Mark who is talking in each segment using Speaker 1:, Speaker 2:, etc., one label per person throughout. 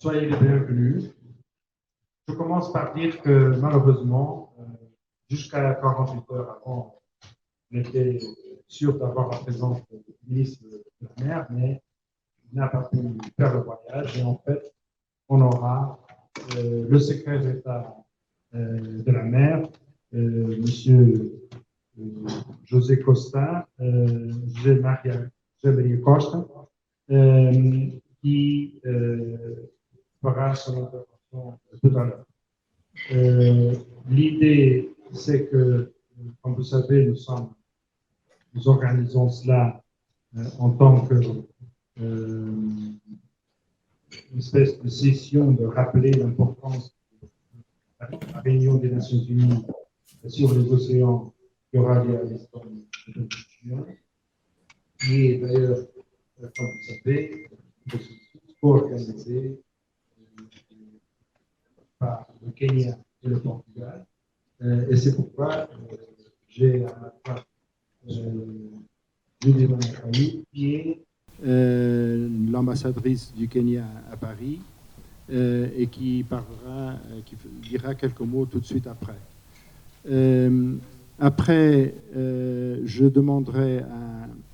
Speaker 1: Soyez les bienvenus. Je commence par dire que malheureusement, jusqu'à 48 heures avant, on était sûr d'avoir la présence du ministre de la Mer, mais il n'a pas pu faire le voyage. Et en fait, on aura le secrétaire d'État de la Mer, Monsieur José Costa, José Maria Costa, qui fera son intervention tout à l'heure. L'idée, c'est que, comme vous savez, nous organisons cela en tant que une espèce de session de rappeler l'importance de la réunion des Nations Unies sur les océans qui aura lieu à Lisbonne le 28 juin, qui est d'ailleurs, comme vous savez, co-organisé par le Kenya et le Portugal. Et c'est pourquoi j'ai à ma part Julie Wanakani, qui est l'ambassadrice du Kenya à Paris et qui dira quelques mots tout de suite après. Après, je demanderai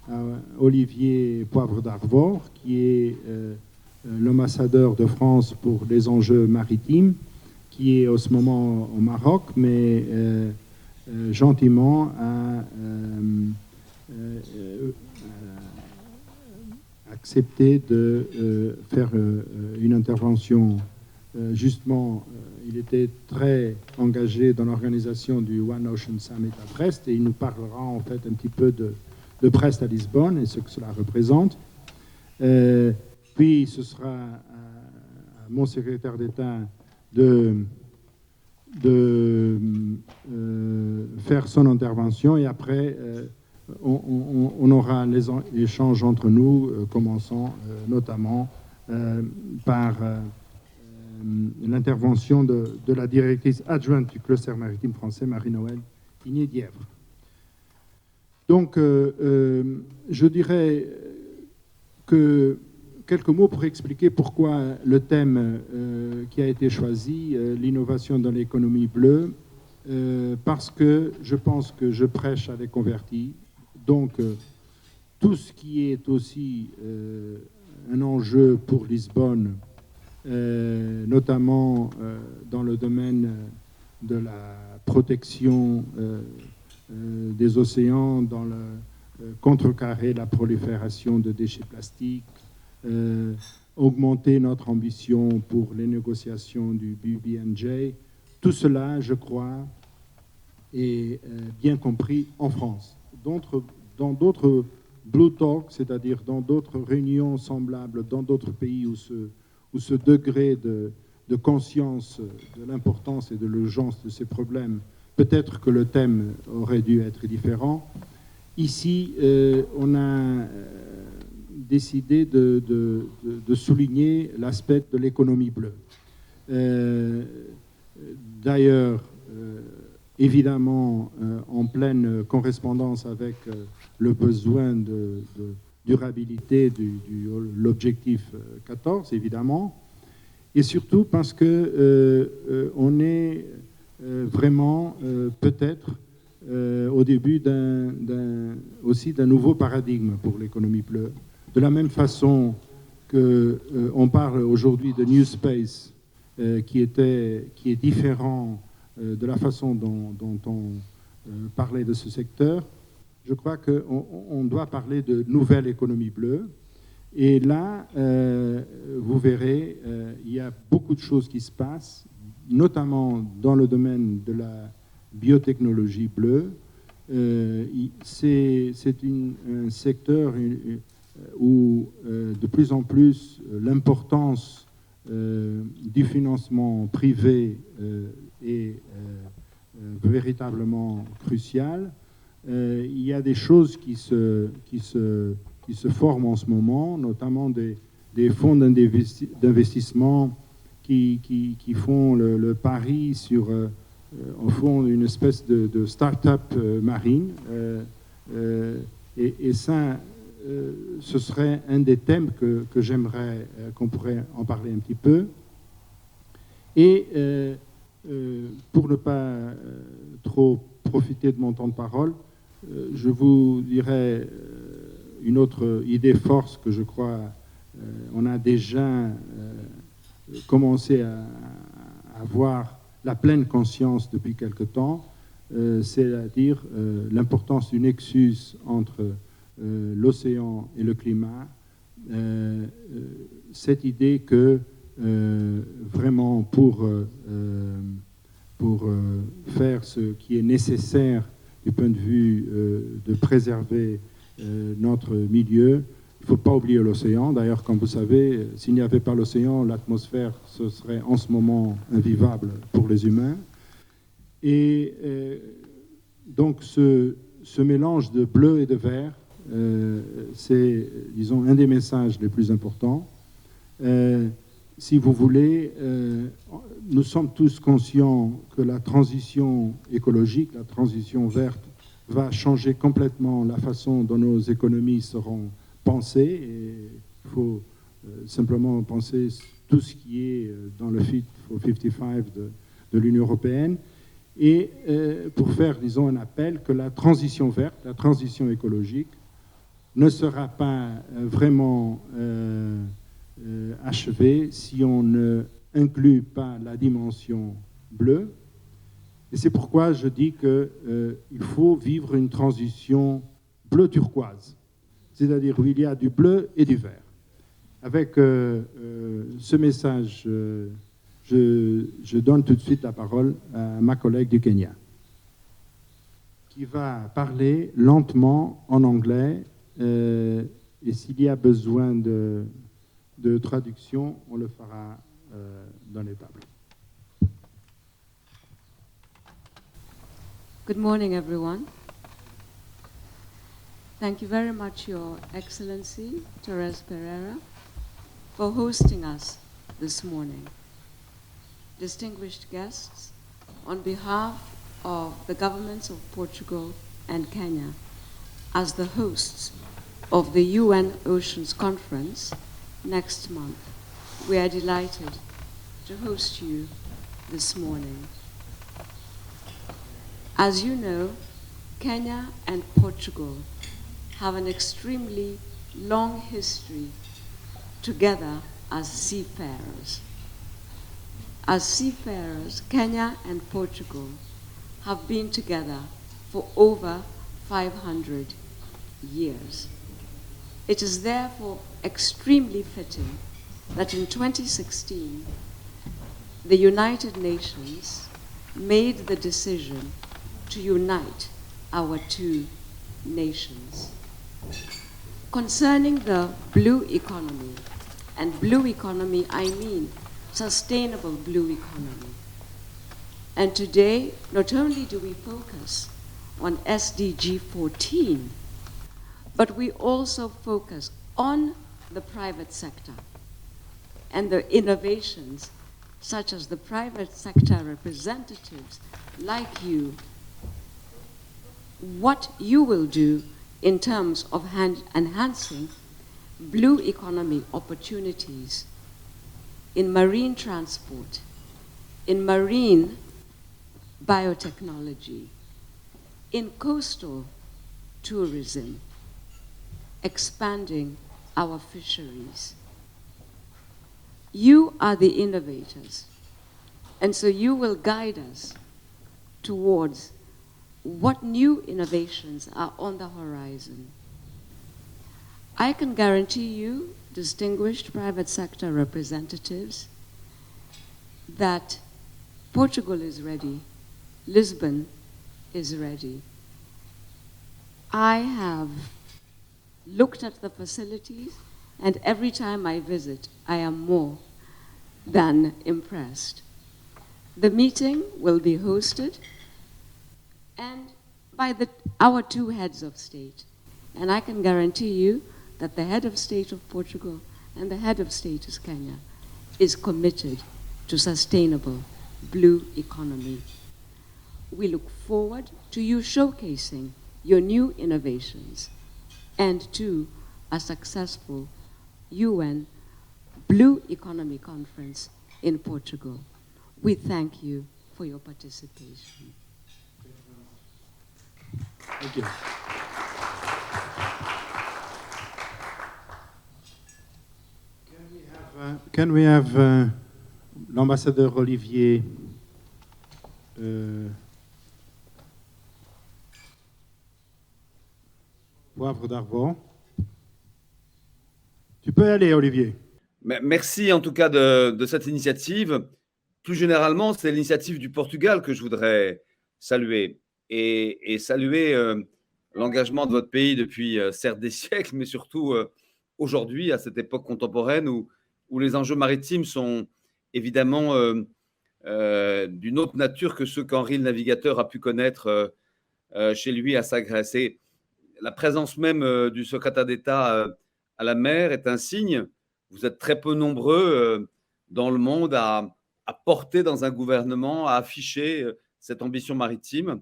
Speaker 1: à Olivier Poivre d'Arvor, qui est l'ambassadeur de France pour les enjeux maritimes, qui est en ce moment au Maroc, mais gentiment a accepté de faire une intervention. Justement, il était très engagé dans l'organisation du One Ocean Summit à Brest et il nous parlera en fait un petit peu de Brest à Lisbonne et ce que cela représente. Puis ce sera à mon secrétaire d'État de faire son intervention et après on aura les échanges entre nous, commençant notamment par l'intervention de la directrice adjointe du cluster maritime français, Marie-Noëlle Igné-Dièvre. Donc, je dirais que quelques mots pour expliquer pourquoi le thème qui a été choisi, l'innovation dans l'économie bleue, parce que je pense que je prêche à des convertis. Donc, tout ce qui est aussi un enjeu pour Lisbonne, notamment dans le domaine de la protection des océans, dans le contrecarrer la prolifération de déchets plastiques, augmenter notre ambition pour les négociations du BBNJ. Tout cela, je crois, est bien compris en France. Dans d'autres Blue Talk, c'est-à-dire dans d'autres réunions semblables, dans d'autres pays où ce degré de conscience de l'importance et de l'urgence de ces problèmes, peut-être que le thème aurait dû être différent. Ici, on a décidé de souligner l'aspect de l'économie bleue. D'ailleurs, évidemment, en pleine correspondance avec le besoin de durabilité de l'objectif 14, évidemment, et surtout parce que on est vraiment peut-être au début aussi d'un nouveau paradigme pour l'économie bleue. De la même façon qu'on parle aujourd'hui de New Space, qui est différent de la façon dont on parlait de ce secteur, je crois qu'on doit parler de nouvelle économie bleue. Et là, vous verrez, il y a beaucoup de choses qui se passent, notamment dans le domaine de la biotechnologie bleue. C'est un secteur où de plus en plus l'importance du financement privé est véritablement cruciale. Il y a des choses qui se forment en ce moment, notamment des fonds d'investissement qui font le pari sur, au fond, une espèce de start-up marine. Et ça, ce serait un des thèmes que j'aimerais qu'on pourrait en parler un petit peu. Et pour ne pas trop profiter de mon temps de parole, je vous dirais une autre idée force que je crois on a déjà commencé à avoir la pleine conscience depuis quelque temps, c'est-à-dire l'importance du nexus entre l'océan et le climat, cette idée que vraiment pour faire ce qui est nécessaire du point de vue de préserver notre milieu, il ne faut pas oublier l'océan. D'ailleurs, comme vous savez, s'il n'y avait pas l'océan, l'atmosphère, ce serait en ce moment invivable pour les humains. Et donc, ce mélange de bleu et de vert, c'est, disons, un des messages les plus importants. Si vous voulez, nous sommes tous conscients que la transition écologique, la transition verte, va changer complètement la façon dont nos économies seront pensées. Et il faut simplement penser tout ce qui est dans le Fit for 55 de l'Union européenne. Et pour faire, disons, un appel que la transition verte, la transition écologique, ne sera pas vraiment achevée si on ne inclut pas la dimension bleue. Et c'est pourquoi je dis qu'il faut vivre une transition bleu-turquoise, c'est-à-dire où il y a du bleu et du vert. Avec ce message, je donne tout de suite la parole à ma collègue du Kenya, qui va parler lentement en anglais, et s'il y a besoin de traduction, on le fera dans les tables.
Speaker 2: Good morning, everyone. Thank you very much, Your Excellency, Torres Pereira, for hosting us this morning. Distinguished guests, on behalf of the governments of Portugal and Kenya, as the hosts of the UN Oceans Conference next month, we are delighted to host you this morning. As you know, Kenya and Portugal have an extremely long history together as seafarers. As seafarers, Kenya and Portugal have been together for over 500 years. It is therefore extremely fitting that in 2016, the United Nations made the decision to unite our two nations. Concerning the blue economy, and blue economy I mean sustainable blue economy. And today, not only do we focus on SDG 14, but we also focus on the private sector and the innovations such as the private sector representatives like you, what you will do in terms of enhancing blue economy opportunities in marine transport, in marine biotechnology, in coastal tourism, expanding our fisheries. You are the innovators, and so you will guide us towards what new innovations are on the horizon. I can guarantee you, distinguished private sector representatives, that Portugal is ready, Lisbon is ready. I have looked at the facilities, and every time I visit, I am more than impressed. The meeting will be hosted and by our two heads of state. And I can guarantee you that the head of state of Portugal and the head of state of Kenya is committed to sustainable blue economy. We look forward to you showcasing your new innovations and to a successful UN Blue Economy Conference in Portugal. We thank you for your participation.
Speaker 1: Thank you. Can we have l'ambassadeur Olivier Poivre d'Arvor? Tu peux aller, Olivier.
Speaker 3: Merci en tout cas de cette initiative. Plus généralement, c'est l'initiative du Portugal que je voudrais saluer et saluer l'engagement de votre pays depuis certes des siècles, mais surtout aujourd'hui, à cette époque contemporaine où les enjeux maritimes sont évidemment d'une autre nature que ceux qu'Henri le Navigateur a pu connaître chez lui à Sagres. Et la présence même du secrétaire d'État à la mer est un signe. Vous êtes très peu nombreux dans le monde à porter dans un gouvernement, à afficher cette ambition maritime.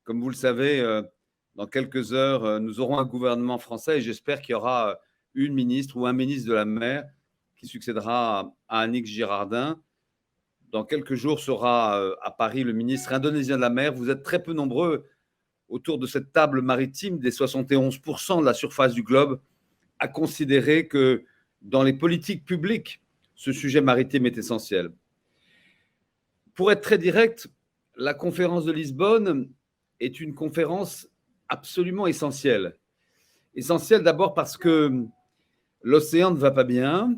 Speaker 3: Comme vous le savez, dans quelques heures, nous aurons un gouvernement français et j'espère qu'il y aura une ministre ou un ministre de la mer qui succédera à Annick Girardin. Dans quelques jours sera à Paris le ministre indonésien de la mer. Vous êtes très peu nombreux autour de cette table maritime des 71% de la surface du globe à considérer que dans les politiques publiques, ce sujet maritime est essentiel. Pour être très direct, la conférence de Lisbonne est une conférence absolument essentielle. Essentielle d'abord parce que l'océan ne va pas bien.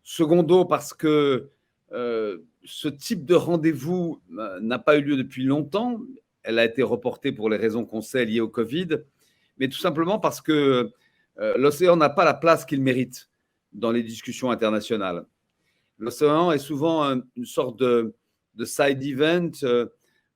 Speaker 3: Secondo, parce que ce type de rendez-vous n'a pas eu lieu depuis longtemps. Elle a été reportée pour les raisons qu'on sait liées au Covid, mais tout simplement parce que l'océan n'a pas la place qu'il mérite dans les discussions internationales. L'océan est souvent une sorte de side event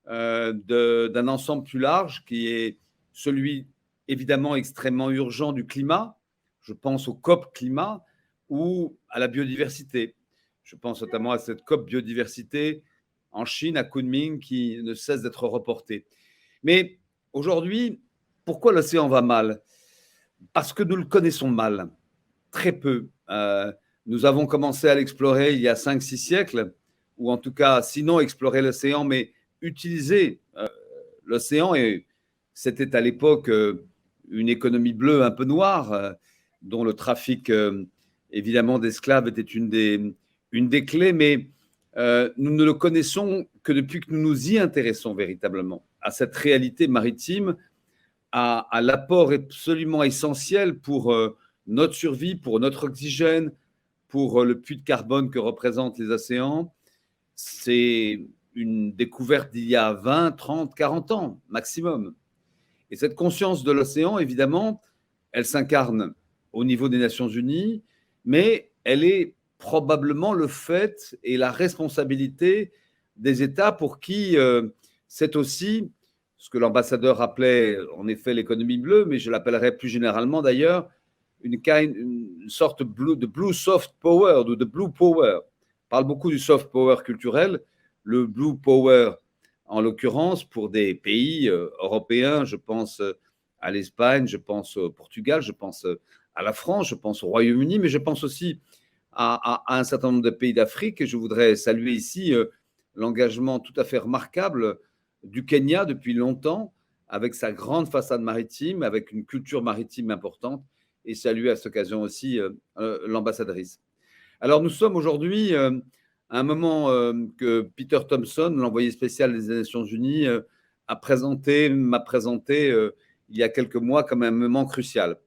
Speaker 3: d'un ensemble plus large qui est celui évidemment extrêmement urgent du climat. Je pense au COP climat ou à la biodiversité. Je pense notamment à cette COP biodiversité en Chine, à Kunming, qui ne cesse d'être reportée. Mais aujourd'hui, pourquoi l'océan va mal? Parce que nous le connaissons mal, très peu. Nous avons commencé à l'explorer il y a 5-6 siècles, ou en tout cas, sinon explorer l'océan, mais utiliser l'océan. Et c'était à l'époque une économie bleue un peu noire, dont le trafic évidemment d'esclaves était une des clés, mais nous ne le connaissons que depuis que nous nous y intéressons véritablement, à cette réalité maritime, à l'apport absolument essentiel pour notre survie, pour notre oxygène, pour le puits de carbone que représentent les océans. C'est une découverte d'il y a 20, 30, 40 ans maximum. Et cette conscience de l'océan, évidemment, elle s'incarne au niveau des Nations Unies, mais elle est probablement le fait et la responsabilité des États pour qui c'est aussi ce que l'ambassadeur appelait en effet l'économie bleue, mais je l'appellerais plus généralement d'ailleurs une sorte de blue soft power, ou de blue power. On parle beaucoup du soft power culturel, le blue power en l'occurrence pour des pays européens, je pense à l'Espagne, je pense au Portugal, je pense à la France, je pense au Royaume-Uni, mais je pense aussi à un certain nombre de pays d'Afrique. Et je voudrais saluer ici l'engagement tout à fait remarquable du Kenya depuis longtemps, avec sa grande façade maritime, avec une culture maritime importante, et saluer à cette occasion aussi l'ambassadrice. Alors nous sommes aujourd'hui à un moment que Peter Thompson, l'envoyé spécial des Nations Unies, m'a présenté il y a quelques mois comme un moment crucial.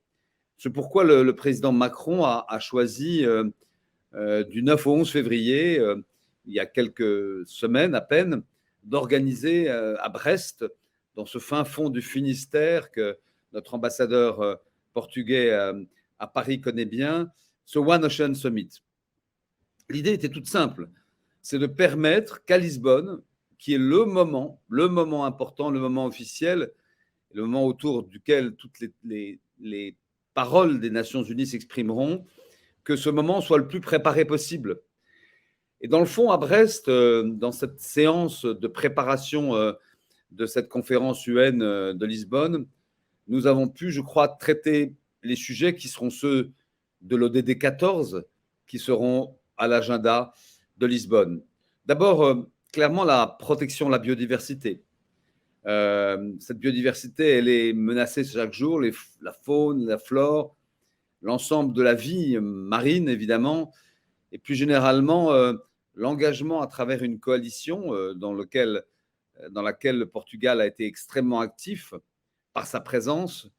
Speaker 3: C'est pourquoi le président Macron a choisi du 9 au 11 février, il y a quelques semaines à peine, d'organiser à Brest, dans ce fin fond du Finistère que notre ambassadeur portugais à Paris connaît bien, ce One Ocean Summit. L'idée était toute simple, c'est de permettre qu'à Lisbonne, qui est le moment important, le moment officiel, le moment autour duquel toutes les paroles des Nations Unies s'exprimeront, que ce moment soit le plus préparé possible. Et dans le fond, à Brest, dans cette séance de préparation de cette conférence UN de Lisbonne, nous avons pu, je crois, traiter les sujets qui seront ceux de l'ODD 14 qui seront à l'agenda de Lisbonne. D'abord, clairement, la protection de la biodiversité. Cette biodiversité, elle est menacée chaque jour, la faune, la flore, l'ensemble de la vie marine, évidemment, et plus généralement, l'engagement à travers une coalition dans laquelle le Portugal a été extrêmement actif par sa présence.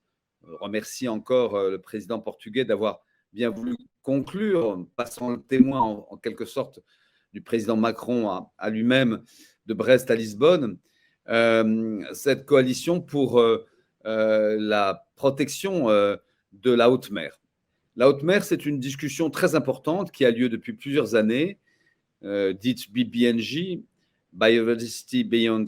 Speaker 3: Je remercie encore le président portugais d'avoir bien voulu conclure, passant le témoin en quelque sorte du président Macron à lui-même de Brest à Lisbonne, cette coalition pour la protection de la haute mer. La haute mer, c'est une discussion très importante qui a lieu depuis plusieurs années, dite BBNJ, Biodiversity Beyond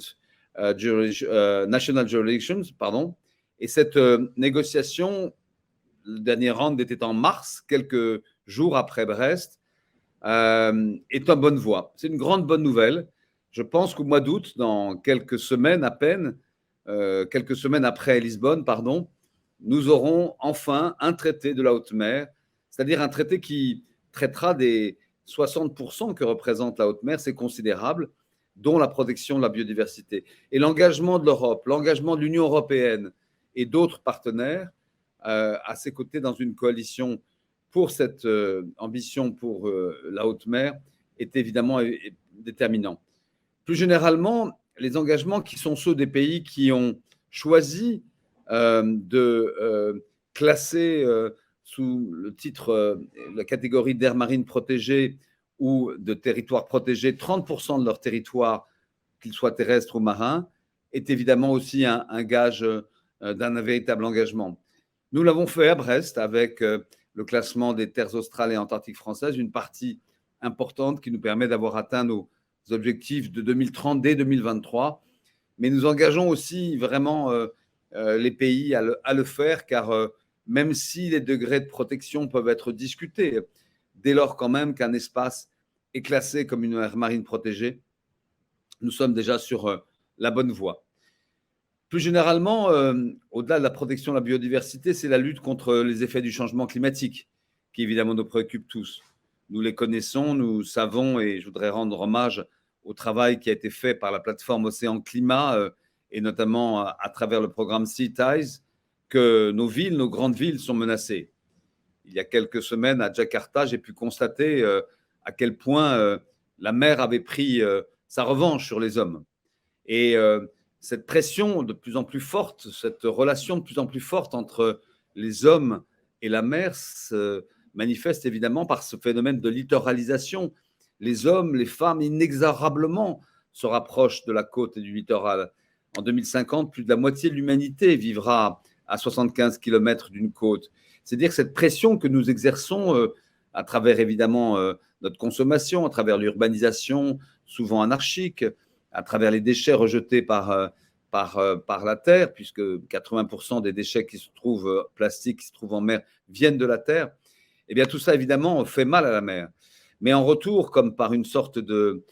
Speaker 3: National Jurisdictions, pardon. Et cette négociation, le dernier round était en mars, quelques jours après Brest, est en bonne voie. C'est une grande bonne nouvelle. Je pense qu'au mois d'août, dans quelques semaines à peine, quelques semaines après Lisbonne, pardon, nous aurons enfin un traité de la haute mer, c'est-à-dire un traité qui traitera des 60% que représente la haute mer, c'est considérable, dont la protection de la biodiversité. Et l'engagement de l'Europe, l'engagement de l'Union européenne et d'autres partenaires à ses côtés dans une coalition pour cette ambition pour la haute mer est évidemment déterminant. Plus généralement, les engagements qui sont ceux des pays qui ont choisi de classer sous le titre, la catégorie d'aires marines protégées ou de territoires protégés, 30% de leur territoire, qu'ils soient terrestres ou marins, est évidemment aussi un gage d'un véritable engagement. Nous l'avons fait à Brest avec le classement des terres australes et antarctiques françaises, une partie importante qui nous permet d'avoir atteint nos objectifs de 2030 dès 2023. Mais nous engageons aussi vraiment les pays à le faire, car même si les degrés de protection peuvent être discutés, dès lors quand même qu'un espace est classé comme une aire marine protégée, nous sommes déjà sur la bonne voie. Plus généralement, au-delà de la protection de la biodiversité, c'est la lutte contre les effets du changement climatique qui évidemment nous préoccupe tous. Nous les connaissons, nous savons, et je voudrais rendre hommage au travail qui a été fait par la plateforme Océan Climat, et notamment à travers le programme Sea Ties, que nos villes, nos grandes villes sont menacées. Il y a quelques semaines, à Jakarta, j'ai pu constater à quel point la mer avait pris sa revanche sur les hommes. Et cette pression de plus en plus forte, cette relation de plus en plus forte entre les hommes et la mer se manifeste évidemment par ce phénomène de littoralisation. Les hommes, les femmes, inexorablement se rapprochent de la côte et du littoral. En 2050, plus de la moitié de l'humanité vivra à 75 km d'une côte. C'est-à-dire que cette pression que nous exerçons à travers évidemment notre consommation, à travers l'urbanisation souvent anarchique, à travers les déchets rejetés par la terre, puisque 80% des déchets qui se trouvent plastiques, qui se trouvent en mer, viennent de la terre, eh bien tout ça évidemment fait mal à la mer. Mais en retour, comme par une sorte de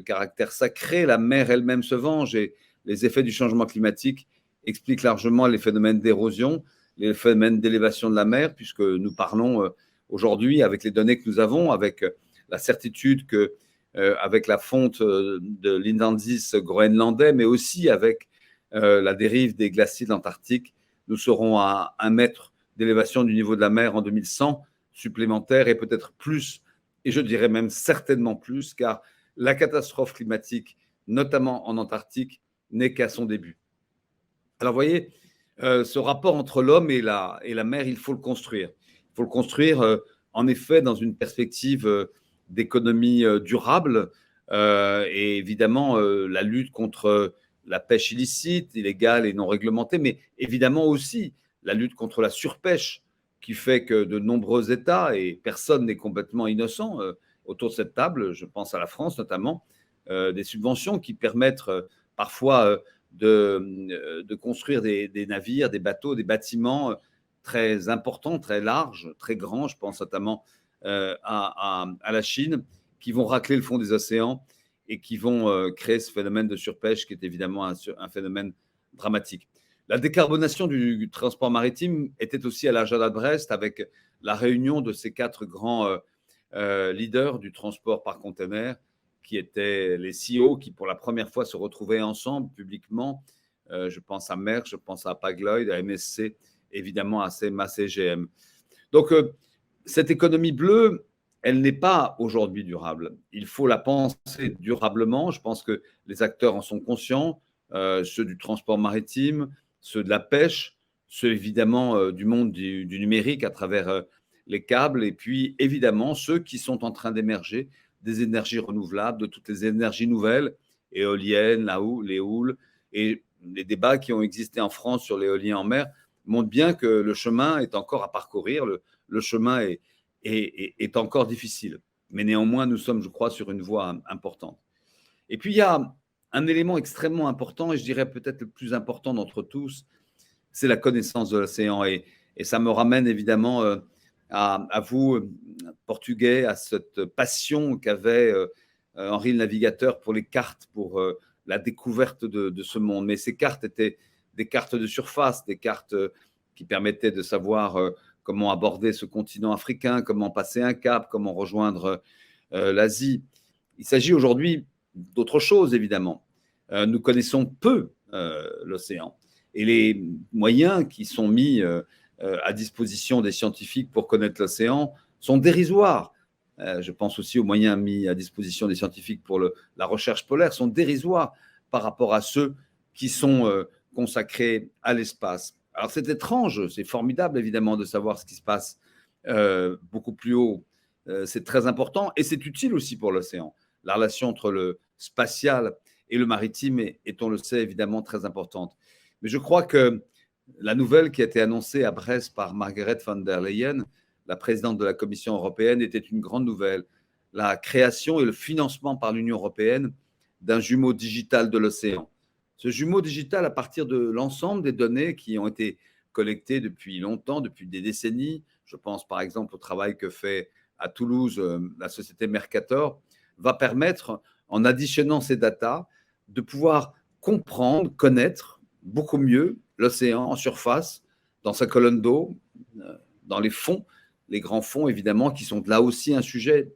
Speaker 3: caractère sacré, la mer elle-même se venge, et les effets du changement climatique expliquent largement les phénomènes d'érosion, les phénomènes d'élévation de la mer, puisque nous parlons aujourd'hui, avec les données que nous avons, avec la certitude que avec la fonte de l'indice groenlandais, mais aussi avec la dérive des glaciers de l'Antarctique, nous serons à 1 mètre d'élévation du niveau de la mer en 2100 supplémentaire, et peut-être plus, et je dirais même certainement plus, car la catastrophe climatique, notamment en Antarctique, n'est qu'à son début. Alors, vous voyez, ce rapport entre l'homme et la mer, il faut le construire. Il faut le construire, en effet, dans une perspective d'économie durable, et évidemment la lutte contre la pêche illicite, illégale et non réglementée, mais évidemment aussi la lutte contre la surpêche qui fait que de nombreux États, et personne n'est complètement innocent autour de cette table, je pense à la France notamment, des subventions qui permettent parfois de construire des navires, des bateaux, des bâtiments très importants, très larges, très grands, je pense notamment à la Chine, qui vont racler le fond des océans et qui vont créer ce phénomène de surpêche qui est évidemment un phénomène dramatique. La décarbonation du transport maritime était aussi à l'agenda de Brest avec la réunion de ces 4 grands leaders du transport par container qui étaient les CEO qui pour la première fois se retrouvaient ensemble publiquement. Je pense à Maersk, je pense à Hapag-Lloyd, à MSC, évidemment à CMA CGM. Donc cette économie bleue, elle n'est pas aujourd'hui durable. Il faut la penser durablement. Je pense que les acteurs en sont conscients, ceux du transport maritime, ceux de la pêche, ceux évidemment du monde du numérique à travers les câbles, et puis évidemment ceux qui sont en train d'émerger des énergies renouvelables, de toutes les énergies nouvelles, éoliennes, les houles, et les débats qui ont existé en France sur l'éolien en mer montrent bien que le chemin est encore à parcourir, le chemin est encore difficile. Mais néanmoins, nous sommes, je crois, sur une voie importante. Et puis, il y a un élément extrêmement important, et je dirais peut-être le plus important d'entre tous, c'est la connaissance de l'océan. Et ça me ramène évidemment à vous, Portugais, à cette passion qu'avait Henri le Navigateur pour les cartes, pour la découverte de ce monde. Mais ces cartes étaient des cartes de surface, des cartes qui permettaient de savoir comment aborder ce continent africain, comment passer un cap, comment rejoindre l'Asie. Il s'agit aujourd'hui d'autre chose, évidemment. Nous connaissons peu l'océan. Et les moyens qui sont mis à disposition des scientifiques pour connaître l'océan sont dérisoires. Je pense aussi aux moyens mis à disposition des scientifiques pour la recherche polaire sont dérisoires par rapport à ceux qui sont consacrés à l'espace. Alors c'est étrange, c'est formidable évidemment de savoir ce qui se passe beaucoup plus haut. C'est très important et c'est utile aussi pour l'océan. La relation entre le spatial et le maritime est, on le sait, évidemment très importante. Mais je crois que la nouvelle qui a été annoncée à Brest par Margrethe von der Leyen, la présidente de la Commission européenne, était une grande nouvelle. La création et le financement par l'Union européenne d'un jumeau digital de l'océan. Ce jumeau digital, à partir de l'ensemble des données qui ont été collectées depuis longtemps, depuis des décennies, je pense par exemple au travail que fait à Toulouse la société Mercator, va permettre, en additionnant ces datas, de pouvoir comprendre, connaître beaucoup mieux l'océan en surface, dans sa colonne d'eau, dans les fonds, les grands fonds évidemment, qui sont là aussi un sujet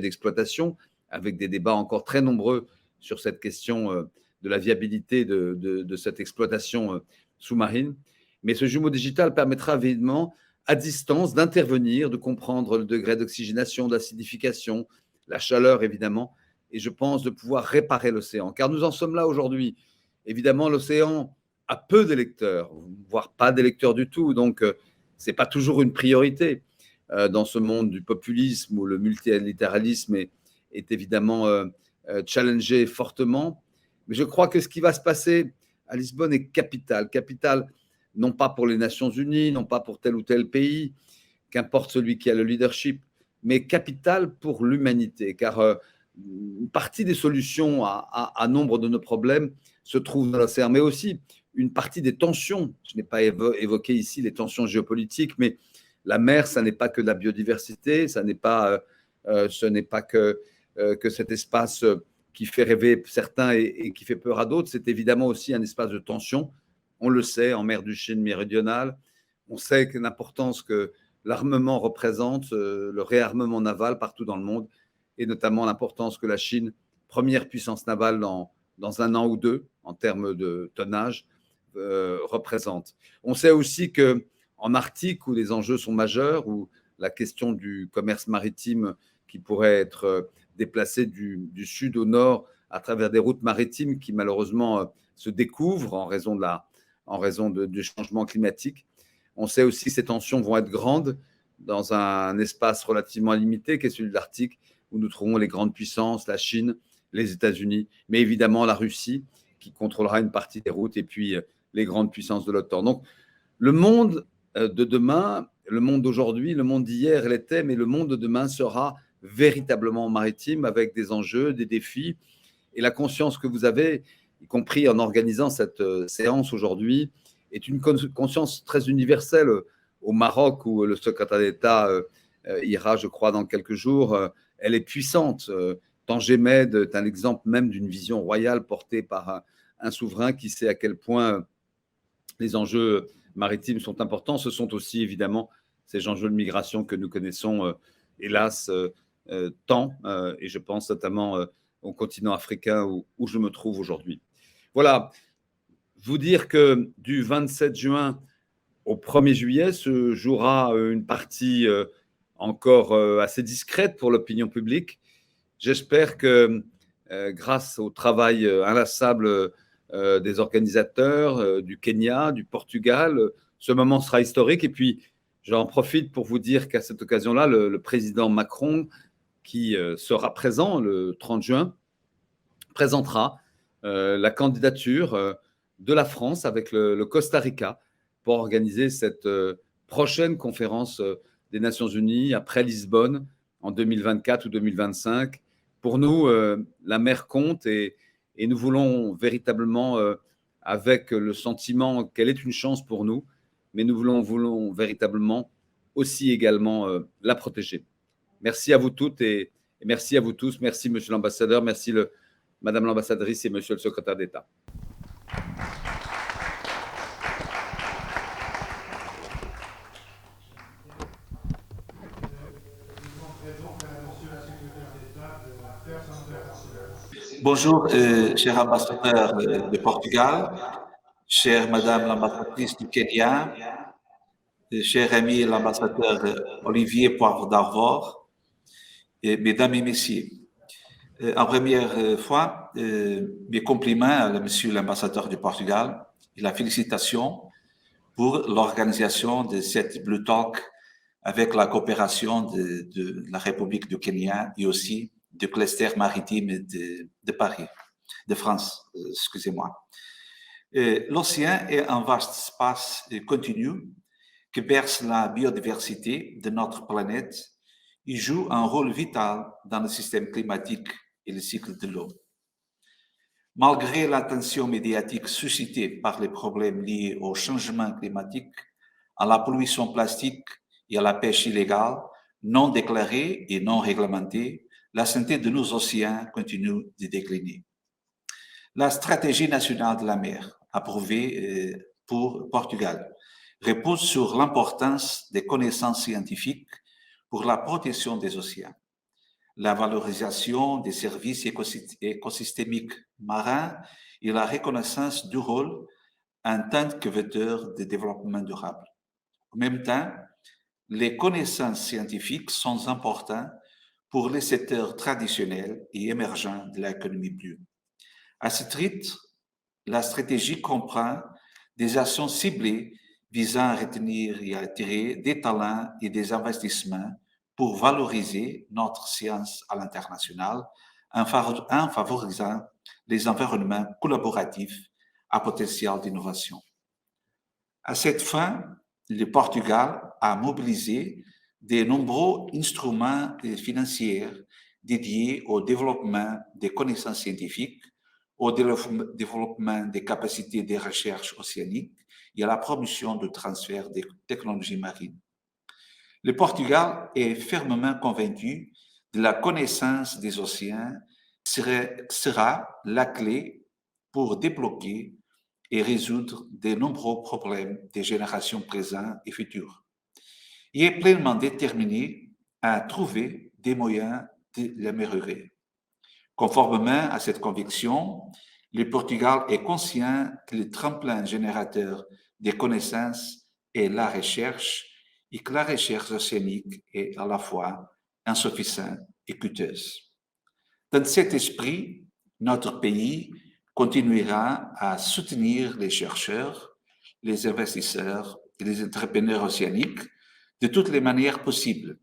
Speaker 3: d'exploitation, avec des débats encore très nombreux sur cette question de la viabilité de cette exploitation sous-marine. Mais ce jumeau digital permettra évidemment à distance d'intervenir, de comprendre le degré d'oxygénation, d'acidification, la chaleur évidemment, et je pense de pouvoir réparer l'océan. Car nous en sommes là aujourd'hui. Évidemment, l'océan a peu d'électeurs, voire pas d'électeurs du tout, donc ce n'est pas toujours une priorité dans ce monde du populisme où le multilatéralisme est évidemment challengé fortement. Mais je crois que ce qui va se passer à Lisbonne est capital. Capital, non pas pour les Nations Unies, non pas pour tel ou tel pays, qu'importe celui qui a le leadership, mais capital pour l'humanité. Car une partie des solutions à nombre de nos problèmes se trouve dans l'océan, mais aussi une partie des tensions. Je n'ai pas évoqué ici les tensions géopolitiques, mais la mer, ça n'est pas que de la biodiversité, ce n'est pas que cet espace qui fait rêver certains et qui fait peur à d'autres, c'est évidemment aussi un espace de tension. On le sait, en mer du Chine méridionale, on sait que l'importance que l'armement représente, le réarmement naval partout dans le monde, et notamment l'importance que la Chine, première puissance navale dans un an ou deux, en termes de tonnage, représente. On sait aussi qu'en Arctique, où les enjeux sont majeurs, où la question du commerce maritime qui pourrait être déplacé du sud au nord à travers des routes maritimes qui malheureusement se découvrent en raison du changement climatique. On sait aussi que ces tensions vont être grandes dans un espace relativement limité, qui est celui de l'Arctique, où nous trouvons les grandes puissances, la Chine, les États-Unis, mais évidemment la Russie, qui contrôlera une partie des routes, et puis les grandes puissances de l'OTAN. Donc, le monde de demain, le monde d'aujourd'hui, le monde d'hier l'était, mais le monde de demain sera véritablement maritime, avec des enjeux, des défis. Et la conscience que vous avez, y compris en organisant cette séance aujourd'hui, est une conscience très universelle. Au Maroc, où le secrétaire d'État ira, je crois, dans quelques jours, elle est puissante. Tanger Med est un exemple même d'une vision royale portée par un souverain qui sait à quel point les enjeux maritimes sont importants. Ce sont aussi évidemment ces enjeux de migration que nous connaissons, hélas, tant, et je pense notamment au continent africain où je me trouve aujourd'hui. Voilà, vous dire que du 27 juin au 1er juillet se jouera une partie encore assez discrète pour l'opinion publique. J'espère que grâce au travail inlassable des organisateurs du Kenya, du Portugal, ce moment sera historique. Et puis, j'en profite pour vous dire qu'à cette occasion-là, le président Macron, qui sera présent le 30 juin, présentera la candidature de la France avec le Costa Rica pour organiser cette prochaine conférence des Nations Unies après Lisbonne en 2024 ou 2025. Pour nous, la mer compte et nous voulons véritablement, avec le sentiment qu'elle est une chance pour nous, mais nous voulons véritablement aussi également la protéger. Merci à vous toutes et merci à vous tous. Merci, Monsieur l'ambassadeur. Merci, Madame l'ambassadrice et Monsieur le secrétaire d'État.
Speaker 4: Bonjour, cher ambassadeur de Portugal, chère Madame l'ambassadrice du Kenya, cher ami l'ambassadeur Olivier Poivre d'Arvor, et mesdames et messieurs. En première fois, mes compliments à monsieur l'ambassadeur du Portugal et la félicitation pour l'organisation de cette Blue Talk avec la coopération de la République du Kenya et aussi du cluster maritime de Paris, de France, excusez-moi. L'océan est un vaste espace continu qui berce la biodiversité de notre planète et joue un rôle vital dans le système climatique et le cycle de l'eau. Malgré l'attention médiatique suscitée par les problèmes liés au changement climatique, à la pollution plastique et à la pêche illégale, non déclarée et non réglementée, la santé de nos océans continue de décliner. La stratégie nationale de la mer, approuvée pour Portugal, repose sur l'importance des connaissances scientifiques pour la protection des océans, la valorisation des services écosystémiques marins et la reconnaissance du rôle en tant que vecteur de développement durable. En même temps, les connaissances scientifiques sont importantes pour les secteurs traditionnels et émergents de l'économie bleue. À ce titre, la stratégie comprend des actions ciblées visant à retenir et à attirer des talents et des investissements pour valoriser notre science à l'international en favorisant les environnements collaboratifs à potentiel d'innovation. À cette fin, le Portugal a mobilisé de nombreux instruments financiers dédiés au développement des connaissances scientifiques, au développement des capacités de recherche océanique et à la promotion du transfert des technologies marines. Le Portugal est fermement convaincu de la connaissance des océans sera la clé pour débloquer et résoudre de nombreux problèmes des générations présentes et futures. Il est pleinement déterminé à trouver des moyens de l'améliorer. Conformément à cette conviction, le Portugal est conscient que le tremplin générateur des connaissances est la recherche et que la recherche océanique est à la fois insuffisante et coûteuse. Dans cet esprit, notre pays continuera à soutenir les chercheurs, les investisseurs et les entrepreneurs océaniques de toutes les manières possibles,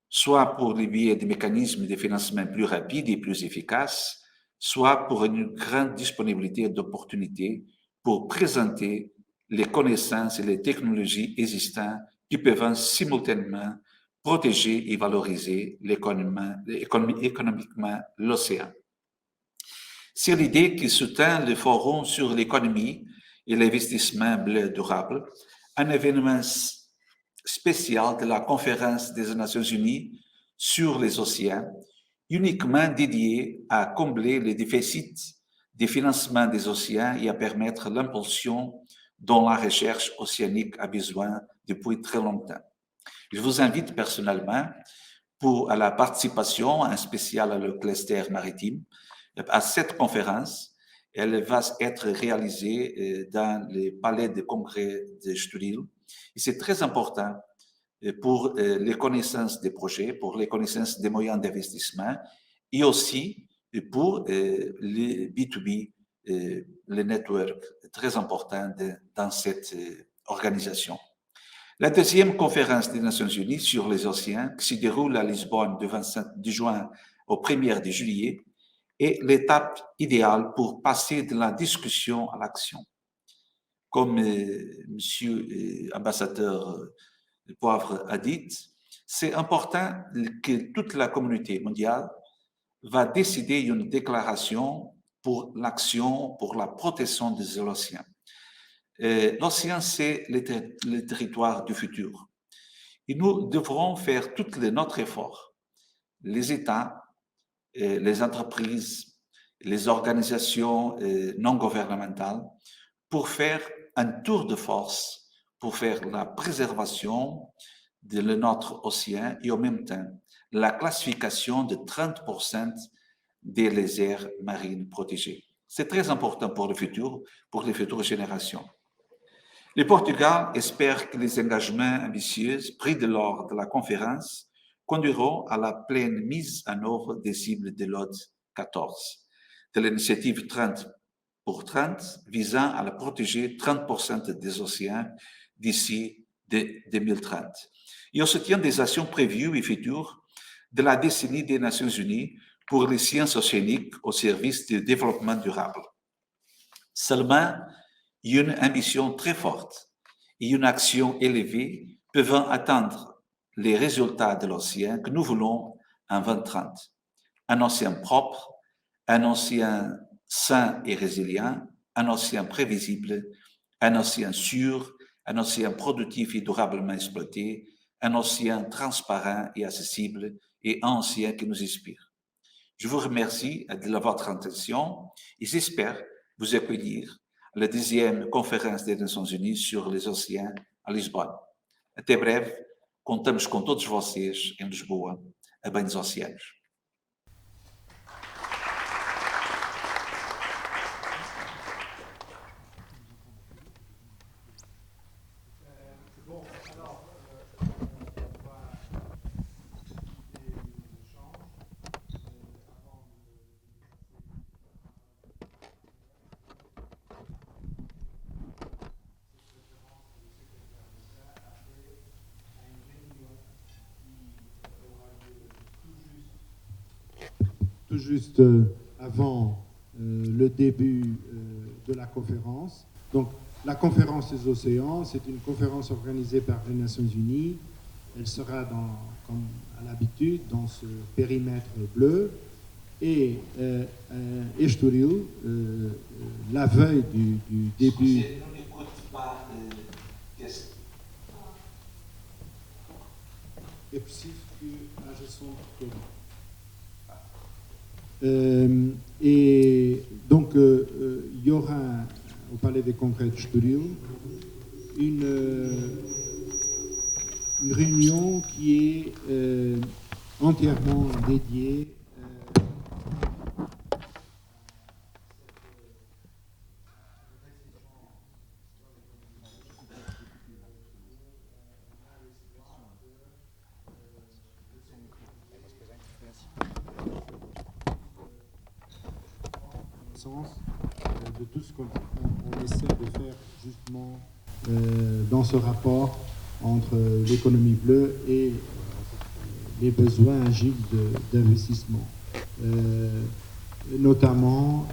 Speaker 4: soit pour le biais des mécanismes de financement plus rapides et plus efficaces, soit pour une grande disponibilité d'opportunités pour présenter les connaissances et les technologies existantes qui peuvent simultanément protéger et valoriser économiquement l'océan. C'est l'idée qui soutient le Forum sur l'économie et l'investissement bleu durable, un événement spécial de la Conférence des Nations Unies sur les océans, uniquement dédié à combler les déficits des financements des océans et à permettre l'impulsion dont la recherche océanique a besoin depuis très longtemps. Je vous invite personnellement à la participation, en spécial à le cluster maritime, à cette conférence. Elle va être réalisée dans le palais de congrès de Estoril. Et c'est très important pour les connaissances des projets, pour les connaissances des moyens d'investissement et aussi pour les B2B, les networks très importants dans cette organisation. La deuxième conférence des Nations Unies sur les océans, qui se déroule à Lisbonne du 25 juin au 1er juillet, est l'étape idéale pour passer de la discussion à l'action. Comme Monsieur ambassadeur Poivre a dit, c'est important que toute la communauté mondiale va décider une déclaration pour l'action, pour la protection des océans. L'océan, c'est le territoire du futur. Et nous devrons faire tout notre effort, les États, les entreprises, les organisations non gouvernementales, pour faire un tour de force, pour faire la préservation de notre océan et en même temps la classification de 30% des aires marines protégées. C'est très important pour le futur, pour les futures générations. Le Portugal espère que les engagements ambitieux pris lors de la conférence conduiront à la pleine mise en œuvre des cibles de l'ODE 14, de l'initiative 30 pour 30, visant à la protéger 30% des océans d'ici 2030. Et au soutien des actions prévues et futures de la décennie des Nations Unies pour les sciences océaniques au service du développement durable. Seulement, une ambition très forte et une action élevée peuvent atteindre les résultats de l'océan que nous voulons en 2030. Un océan propre, un océan sain et résilient, un océan prévisible, un océan sûr, un océan productif et durablement exploité, un océan transparent et accessible et un océan qui nous inspire. Je vous remercie de votre attention et j'espère vous accueillir à la 10e Conferência das Nações Unidas sur les océans à Lisbonne. Até breve, contamos com todos vocês em Lisboa, a bem dos oceanos.
Speaker 1: Tout juste avant le début de la conférence. Donc, la conférence des océans, c'est une conférence organisée par les Nations Unies. Elle sera, comme à l'habitude, dans ce périmètre bleu. Et Estoril, la veille du début... É preciso que haja som de todo. Et donc, il y aura au Palais des Congrès de Estoril une réunion qui est entièrement dédiée de tout ce qu'on essaie de faire justement dans ce rapport entre l'économie bleue et les besoins agiles d'investissement. Notamment,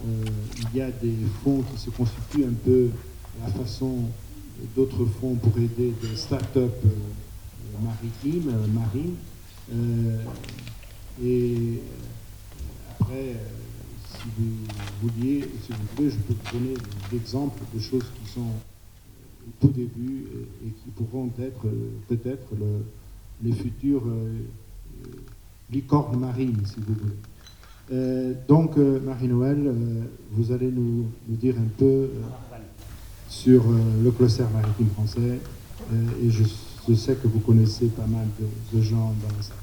Speaker 1: il y a des fonds qui se constituent un peu à la façon d'autres fonds pour aider des start-up marines. Et après, si vous voulez, je peux vous donner des exemples de choses qui sont au tout début et qui pourront être peut-être les futures licornes marines, si vous voulez. Donc, Marie-Noëlle, vous allez nous dire un peu sur le cluster maritime français et je sais que vous connaissez pas mal de gens dans la salle.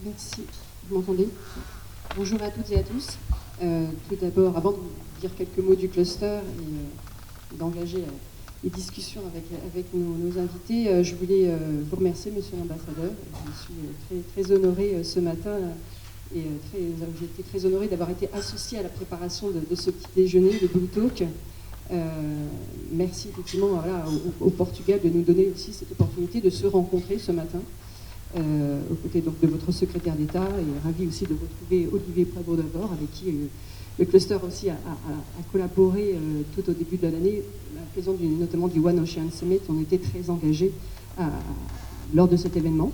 Speaker 5: Merci. Vous m'entendez? Bonjour à toutes et à tous. Tout d'abord, avant de dire quelques mots du cluster et d'engager les discussions avec nos invités, je voulais vous remercier, Monsieur l'ambassadeur. Je suis très honorée ce matin et j'ai été très honorée d'avoir été associée à la préparation de ce petit déjeuner, de Blue Talk. Merci effectivement au Portugal de nous donner aussi cette opportunité de se rencontrer ce matin. Aux côtés donc de votre secrétaire d'État et ravi aussi de retrouver Olivier Prado-Davor avec qui le cluster aussi a collaboré tout au début de l'année. À l'occasion notamment du One Ocean Summit, on était très engagés lors de cet événement.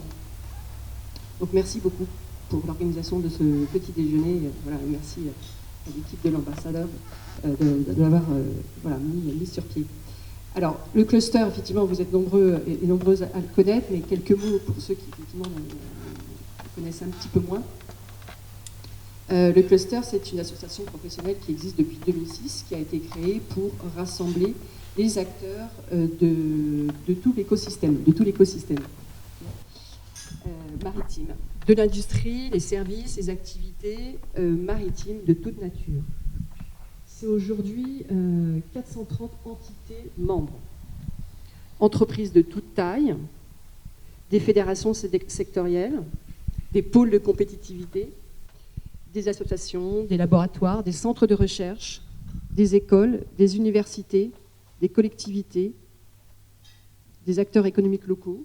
Speaker 5: Donc merci beaucoup pour l'organisation de ce petit déjeuner. Voilà, merci à l'équipe de l'ambassadeur de l'avoir mis sur pied. Alors, le cluster, effectivement, vous êtes nombreux et nombreuses à le connaître, mais quelques mots pour ceux qui, effectivement, le connaissent un petit peu moins. Le cluster, c'est une association professionnelle qui existe depuis 2006, qui a été créée pour rassembler les acteurs de tout l'écosystème, maritime, de l'industrie, les services, les activités maritimes de toute nature. C'est aujourd'hui 430 entités membres, entreprises de toute taille, des fédérations sectorielles, des pôles de compétitivité, des associations, des laboratoires, des centres de recherche, des écoles, des universités, des collectivités, des acteurs économiques locaux,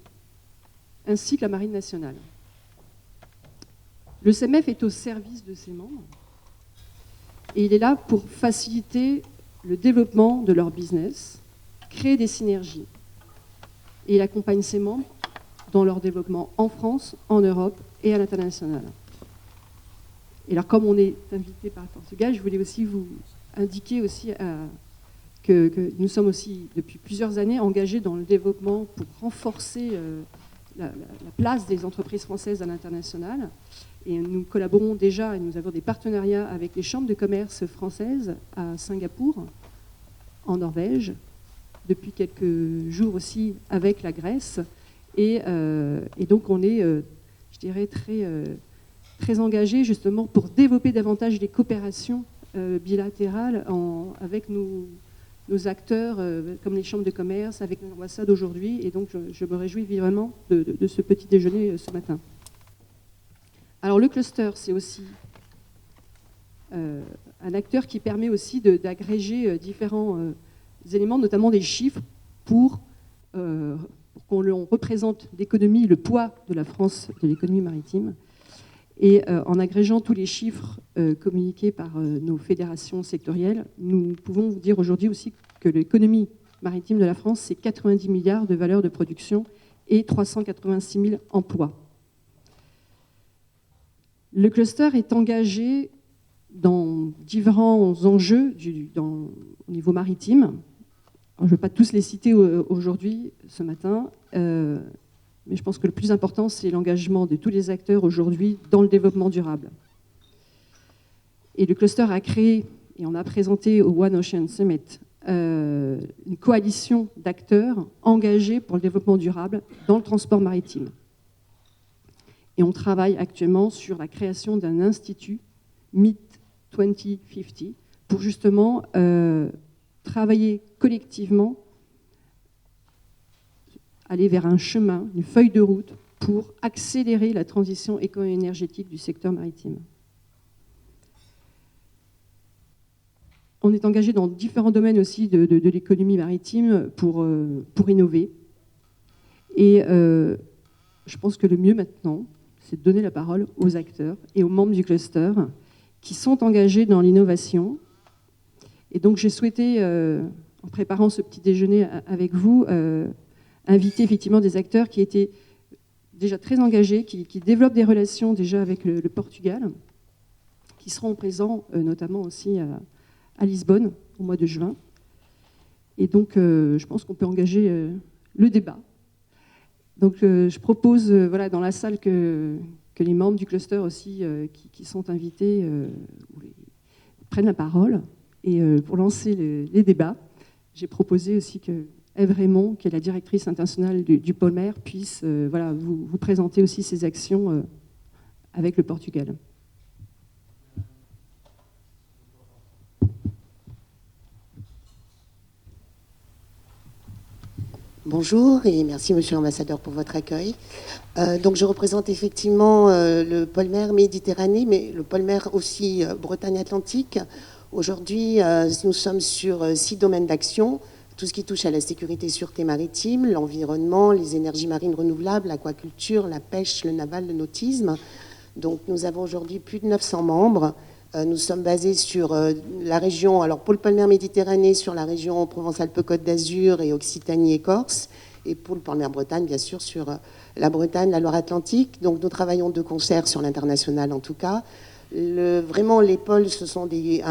Speaker 5: ainsi que la Marine nationale. Le CEMEF est au service de ses membres. Et il est là pour faciliter le développement de leur business, créer des synergies. Et il accompagne ses membres dans leur développement en France, en Europe et à l'international. Et alors, comme on est invité par le Portugal, je voulais aussi vous indiquer aussi que nous sommes aussi, depuis plusieurs années, engagés dans le développement pour renforcer la place des entreprises françaises à l'international. Et nous collaborons déjà et nous avons des partenariats avec les chambres de commerce françaises à Singapour, en Norvège, depuis quelques jours aussi avec la Grèce. Et donc on est, je dirais, très engagés justement pour développer davantage les coopérations bilatérales avec nos acteurs comme les chambres de commerce, avec l'ambassade aujourd'hui. Et donc je me réjouis vraiment de ce petit déjeuner ce matin. Alors le cluster, c'est aussi un acteur qui permet aussi d'agréger différents éléments, notamment des chiffres pour qu'on représente l'économie, le poids de la France, de l'économie maritime. Et en agrégeant tous les chiffres communiqués par nos fédérations sectorielles, nous pouvons vous dire aujourd'hui aussi que l'économie maritime de la France, c'est 90 milliards de valeur de production et 386 000 emplois. Le cluster est engagé dans différents enjeux au niveau maritime. Alors, je ne vais pas tous les citer aujourd'hui, ce matin, mais je pense que le plus important, c'est l'engagement de tous les acteurs aujourd'hui dans le développement durable. Et le cluster a créé, et on a présenté au One Ocean Summit, une coalition d'acteurs engagés pour le développement durable dans le transport maritime. Et on travaille actuellement sur la création d'un institut, MIT 2050, pour justement travailler collectivement, aller vers un chemin, une feuille de route pour accélérer la transition éco-énergétique du secteur maritime. On est engagé dans différents domaines aussi de l'économie maritime pour innover. Et je pense que le mieux maintenant, c'est de donner la parole aux acteurs et aux membres du cluster qui sont engagés dans l'innovation. Et donc j'ai souhaité, en préparant ce petit déjeuner avec vous, inviter effectivement des acteurs qui étaient déjà très engagés, qui développent des relations déjà avec le Portugal, qui seront présents notamment aussi à Lisbonne au mois de juin. Et donc je pense qu'on peut engager le débat. Donc je propose dans la salle que les membres du cluster aussi qui sont invités prennent la parole Et pour lancer les débats, j'ai proposé aussi que Ève Raymond, qui est la directrice internationale du Polmer, puisse vous présenter aussi ses actions avec le Portugal.
Speaker 6: Bonjour et merci Monsieur l'Ambassadeur pour votre accueil. Donc je représente effectivement le Polmer Méditerranée, mais le Polmer aussi Bretagne Atlantique. Aujourd'hui, nous sommes sur 6 domaines d'action. Tout ce qui touche à la sécurité et sûreté maritime, l'environnement, les énergies marines renouvelables, l'aquaculture, la pêche, le naval, le nautisme. Donc nous avons aujourd'hui plus de 900 membres. Nous sommes basés sur la région, alors pour le Polmer Méditerranée, sur la région Provence-Alpes-Côte d'Azur et Occitanie et Corse, et pour le Polmer Bretagne, bien sûr, sur la Bretagne, la Loire-Atlantique. Donc nous travaillons de concert sur l'international en tout cas. Vraiment, les pôles, ce sont des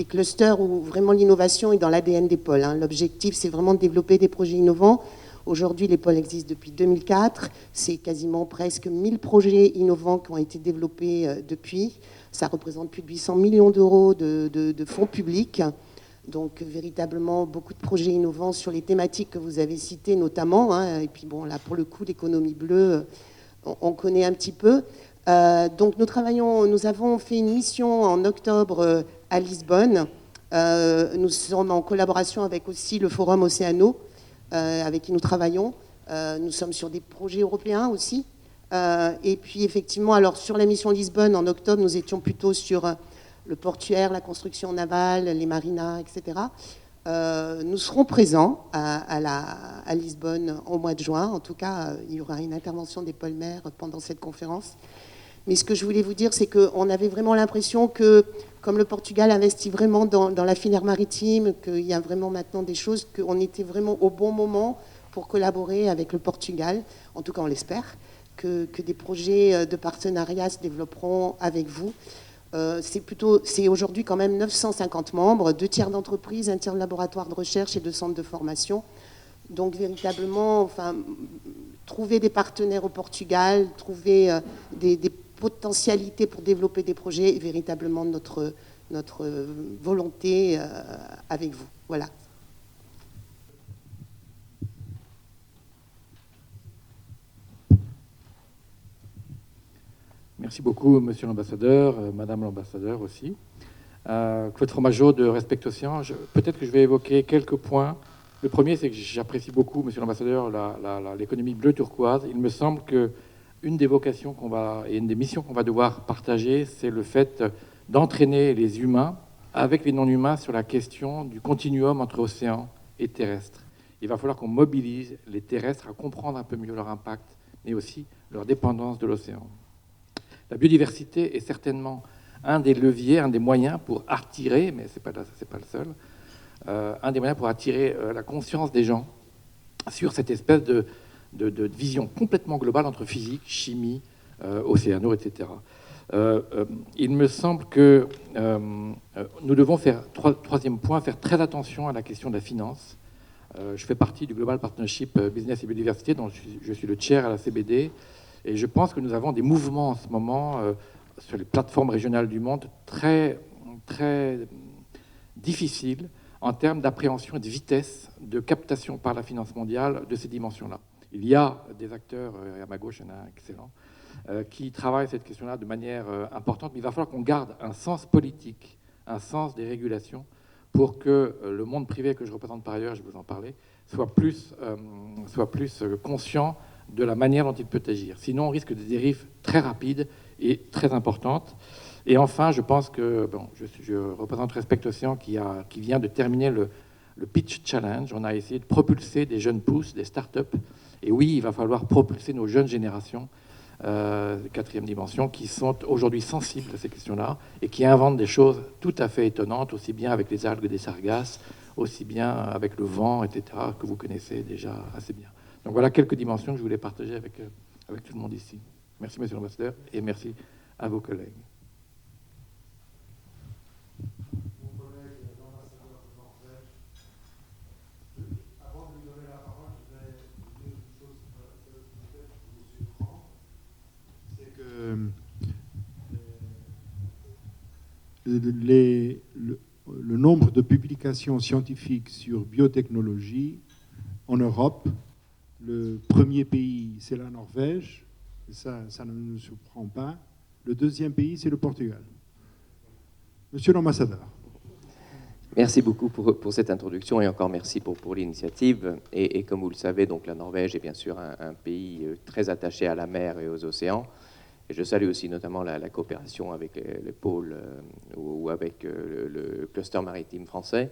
Speaker 6: clusters où vraiment l'innovation est dans l'ADN des pôles. L'objectif, c'est vraiment de développer des projets innovants. Aujourd'hui, les pôles existent depuis 2004. C'est quasiment presque 1000 projets innovants qui ont été développés depuis. Ça représente plus de 800 millions d'euros de fonds publics. Donc, véritablement, beaucoup de projets innovants sur les thématiques que vous avez citées notamment. Et puis, bon, là, pour le coup, l'économie bleue, on connaît un petit peu. Donc, nous avons fait une mission en octobre à Lisbonne. Nous sommes en collaboration avec aussi le Forum Océano, avec qui nous travaillons. Nous sommes sur des projets européens aussi. Et puis, effectivement, alors sur la mission Lisbonne, en octobre, nous étions plutôt sur le portuaire, la construction navale, les marinas, etc. Nous serons présents à Lisbonne au mois de juin. En tout cas, il y aura une intervention des Polmer pendant cette conférence. Mais ce que je voulais vous dire, c'est qu'on avait vraiment l'impression que, comme le Portugal investit vraiment dans la filière maritime, qu'il y a vraiment maintenant des choses, qu'on était vraiment au bon moment pour collaborer avec le Portugal. En tout cas, on l'espère, que des projets de partenariat se développeront avec vous. C'est aujourd'hui quand même 950 membres, 2 tiers d'entreprises, 1 tiers de laboratoires de recherche et 2 centres de formation. Donc véritablement, trouver des partenaires au Portugal, trouver des potentialités pour développer des projets est véritablement notre volonté avec vous. Voilà.
Speaker 7: Merci beaucoup, Monsieur l'Ambassadeur, Madame l'Ambassadeur aussi. Claude Fromageau de Respect Océan. Peut-être que je vais évoquer quelques points. Le premier, c'est que j'apprécie beaucoup, Monsieur l'Ambassadeur, l'économie bleue turquoise. Il me semble qu'une des vocations et une des missions qu'on va devoir partager, c'est le fait d'entraîner les humains avec les non-humains sur la question du continuum entre océan et terrestre. Il va falloir qu'on mobilise les terrestres à comprendre un peu mieux leur impact, mais aussi leur dépendance de l'océan. La biodiversité est certainement un des leviers, un des moyens pour attirer, mais ce n'est pas le seul, un des moyens pour attirer la conscience des gens sur cette espèce de vision complètement globale entre physique, chimie, océano, etc. Il me semble que nous devons troisième point, faire très attention à la question de la finance. Je fais partie du Global Partnership Business et Biodiversité, dont je suis le chair à la CBD. Et je pense que nous avons des mouvements en ce moment sur les plateformes régionales du monde très, très difficiles en termes d'appréhension et de vitesse de captation par la finance mondiale de ces dimensions-là. Il y a des acteurs, à ma gauche, il y en a un excellent, qui travaillent cette question-là de manière importante, mais il va falloir qu'on garde un sens politique, un sens des régulations, pour que le monde privé que je représente par ailleurs, je vais vous en parler, soit plus conscient de la manière dont il peut agir. Sinon, on risque des dérives très rapides et très importantes. Et enfin, je pense que, je représente Respect Océan qui vient de terminer le Pitch Challenge. On a essayé de propulser des jeunes pousses, des startups. Et oui, il va falloir propulser nos jeunes générations, quatrième dimension, qui sont aujourd'hui sensibles à ces questions-là et qui inventent des choses tout à fait étonnantes, aussi bien avec les algues des sargasses, aussi bien avec le vent, etc., que vous connaissez déjà assez bien. Donc voilà quelques dimensions que je voulais partager avec tout le monde ici. Merci, Monsieur l'Ambassadeur, et merci à vos collègues.
Speaker 1: Mon collègue l'ambassadeur de Norvège, avant de lui donner la parole, je vais vous dire une chose que peut-être vous surprend, c'est que le nombre de publications scientifiques sur biotechnologie en Europe. Le premier pays, c'est la Norvège, ça ne nous surprend pas. Le deuxième pays, c'est le Portugal. Monsieur l'ambassadeur.
Speaker 8: Merci beaucoup pour cette introduction et encore merci pour l'initiative. Et comme vous le savez, donc la Norvège est bien sûr un pays très attaché à la mer et aux océans. Et je salue aussi notamment la coopération avec les pôles ou avec le cluster maritime français.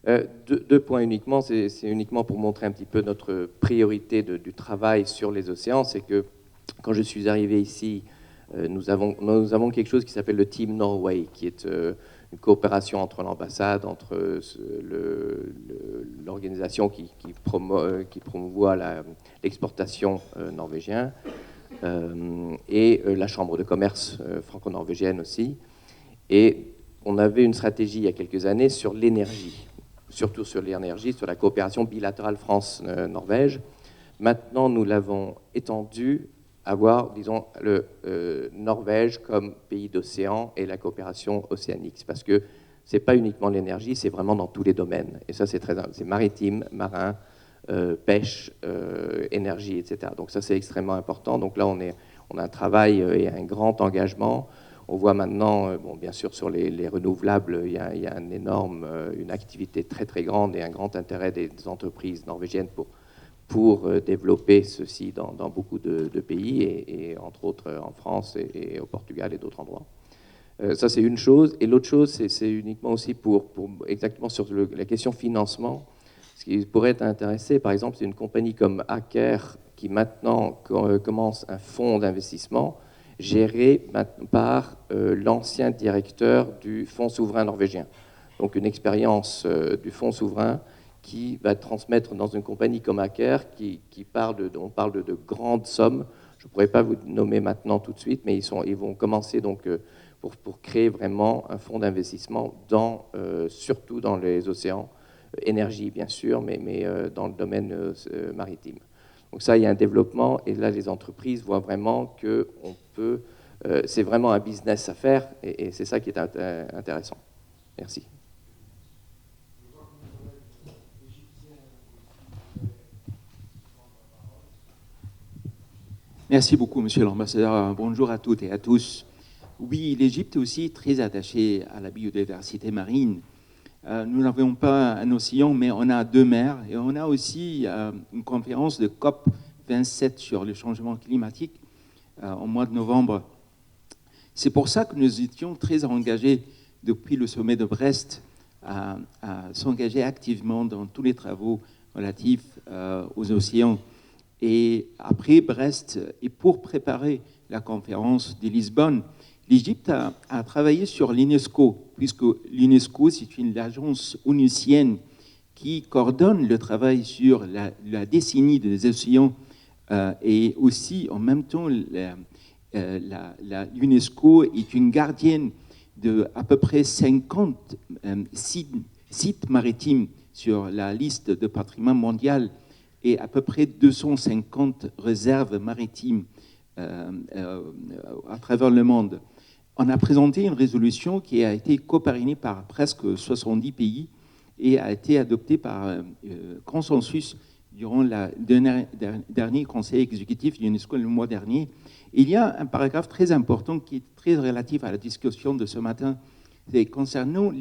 Speaker 8: Deux points uniquement, c'est uniquement pour montrer un petit peu notre priorité du travail sur les océans. C'est que quand je suis arrivé ici, nous avons quelque chose qui s'appelle le Team Norway, qui est une coopération entre l'ambassade, entre l'organisation qui promouvoit l'exportation norvégienne et la chambre de commerce franco-norvégienne aussi. Et on avait une stratégie il y a quelques années sur l'énergie, surtout sur l'énergie, sur la coopération bilatérale France-Norvège. Maintenant, nous l'avons étendue à voir, disons, le Norvège comme pays d'océan et la coopération océanique. Parce que ce n'est pas uniquement l'énergie, c'est vraiment dans tous les domaines. Et ça, c'est maritime, marin, pêche, énergie, etc. Donc ça, c'est extrêmement important. Donc là, on a un travail et un grand engagement. On voit maintenant, bon, bien sûr, sur les renouvelables, il y a une activité très, très grande et un grand intérêt des entreprises norvégiennes pour développer ceci dans beaucoup de pays, et entre autres en France et au Portugal et d'autres endroits. Ça, c'est une chose. Et l'autre chose, c'est uniquement aussi pour exactement sur la question financement. Ce qui pourrait être intéressé, par exemple, c'est une compagnie comme Aker qui maintenant commence un fonds d'investissement géré par l'ancien directeur du fonds souverain norvégien. Donc une expérience du fonds souverain qui va transmettre dans une compagnie comme Aker, on parle de grandes sommes. Je ne pourrais pas vous nommer maintenant tout de suite, mais ils vont commencer donc pour créer vraiment un fonds d'investissement surtout dans les océans, énergie bien sûr, mais dans le domaine maritime. Donc ça, il y a un développement, et là, les entreprises voient vraiment que c'est vraiment un business à faire, et c'est ça qui est intéressant. Merci.
Speaker 9: Merci beaucoup, monsieur l'ambassadeur. Bonjour à toutes et à tous. Oui, l'Égypte est aussi très attachée à la biodiversité marine. Nous n'avons pas un océan, mais on a 2 mers. Et on a aussi une conférence de COP27 sur le changement climatique au mois de novembre. C'est pour ça que nous étions très engagés depuis le sommet de Brest à s'engager activement dans tous les travaux relatifs aux océans. Et après Brest, et pour préparer la conférence de Lisbonne, l'Égypte a travaillé sur l'UNESCO, puisque l'UNESCO, c'est une agence onusienne qui coordonne le travail sur la décennie des océans, et aussi, en même temps, l'UNESCO est une gardienne de à peu près 50 sites maritimes sur la liste de patrimoine mondial, et à peu près 250 réserves maritimes à travers le monde. On a présenté une résolution qui a été coparrainée par presque 70 pays et a été adoptée par consensus durant le dernier conseil exécutif de l'UNESCO le mois dernier. Il y a un paragraphe très important qui est très relatif à la discussion de ce matin, c'est concernant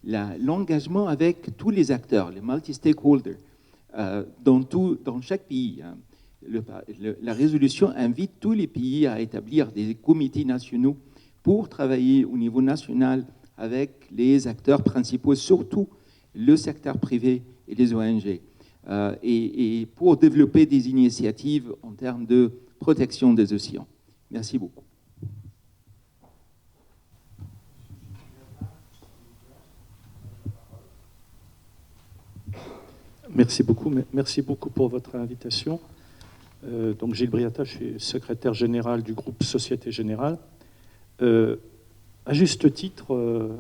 Speaker 9: l'engagement avec tous les acteurs, les multi-stakeholders, dans chaque pays. La résolution invite tous les pays à établir des comités nationaux pour travailler au niveau national avec les acteurs principaux, surtout le secteur privé et les ONG, et pour développer des initiatives en termes de protection des océans. Merci beaucoup.
Speaker 10: Merci beaucoup pour votre invitation. Donc Gilles Briata, je suis secrétaire général du groupe Société Générale. À juste titre,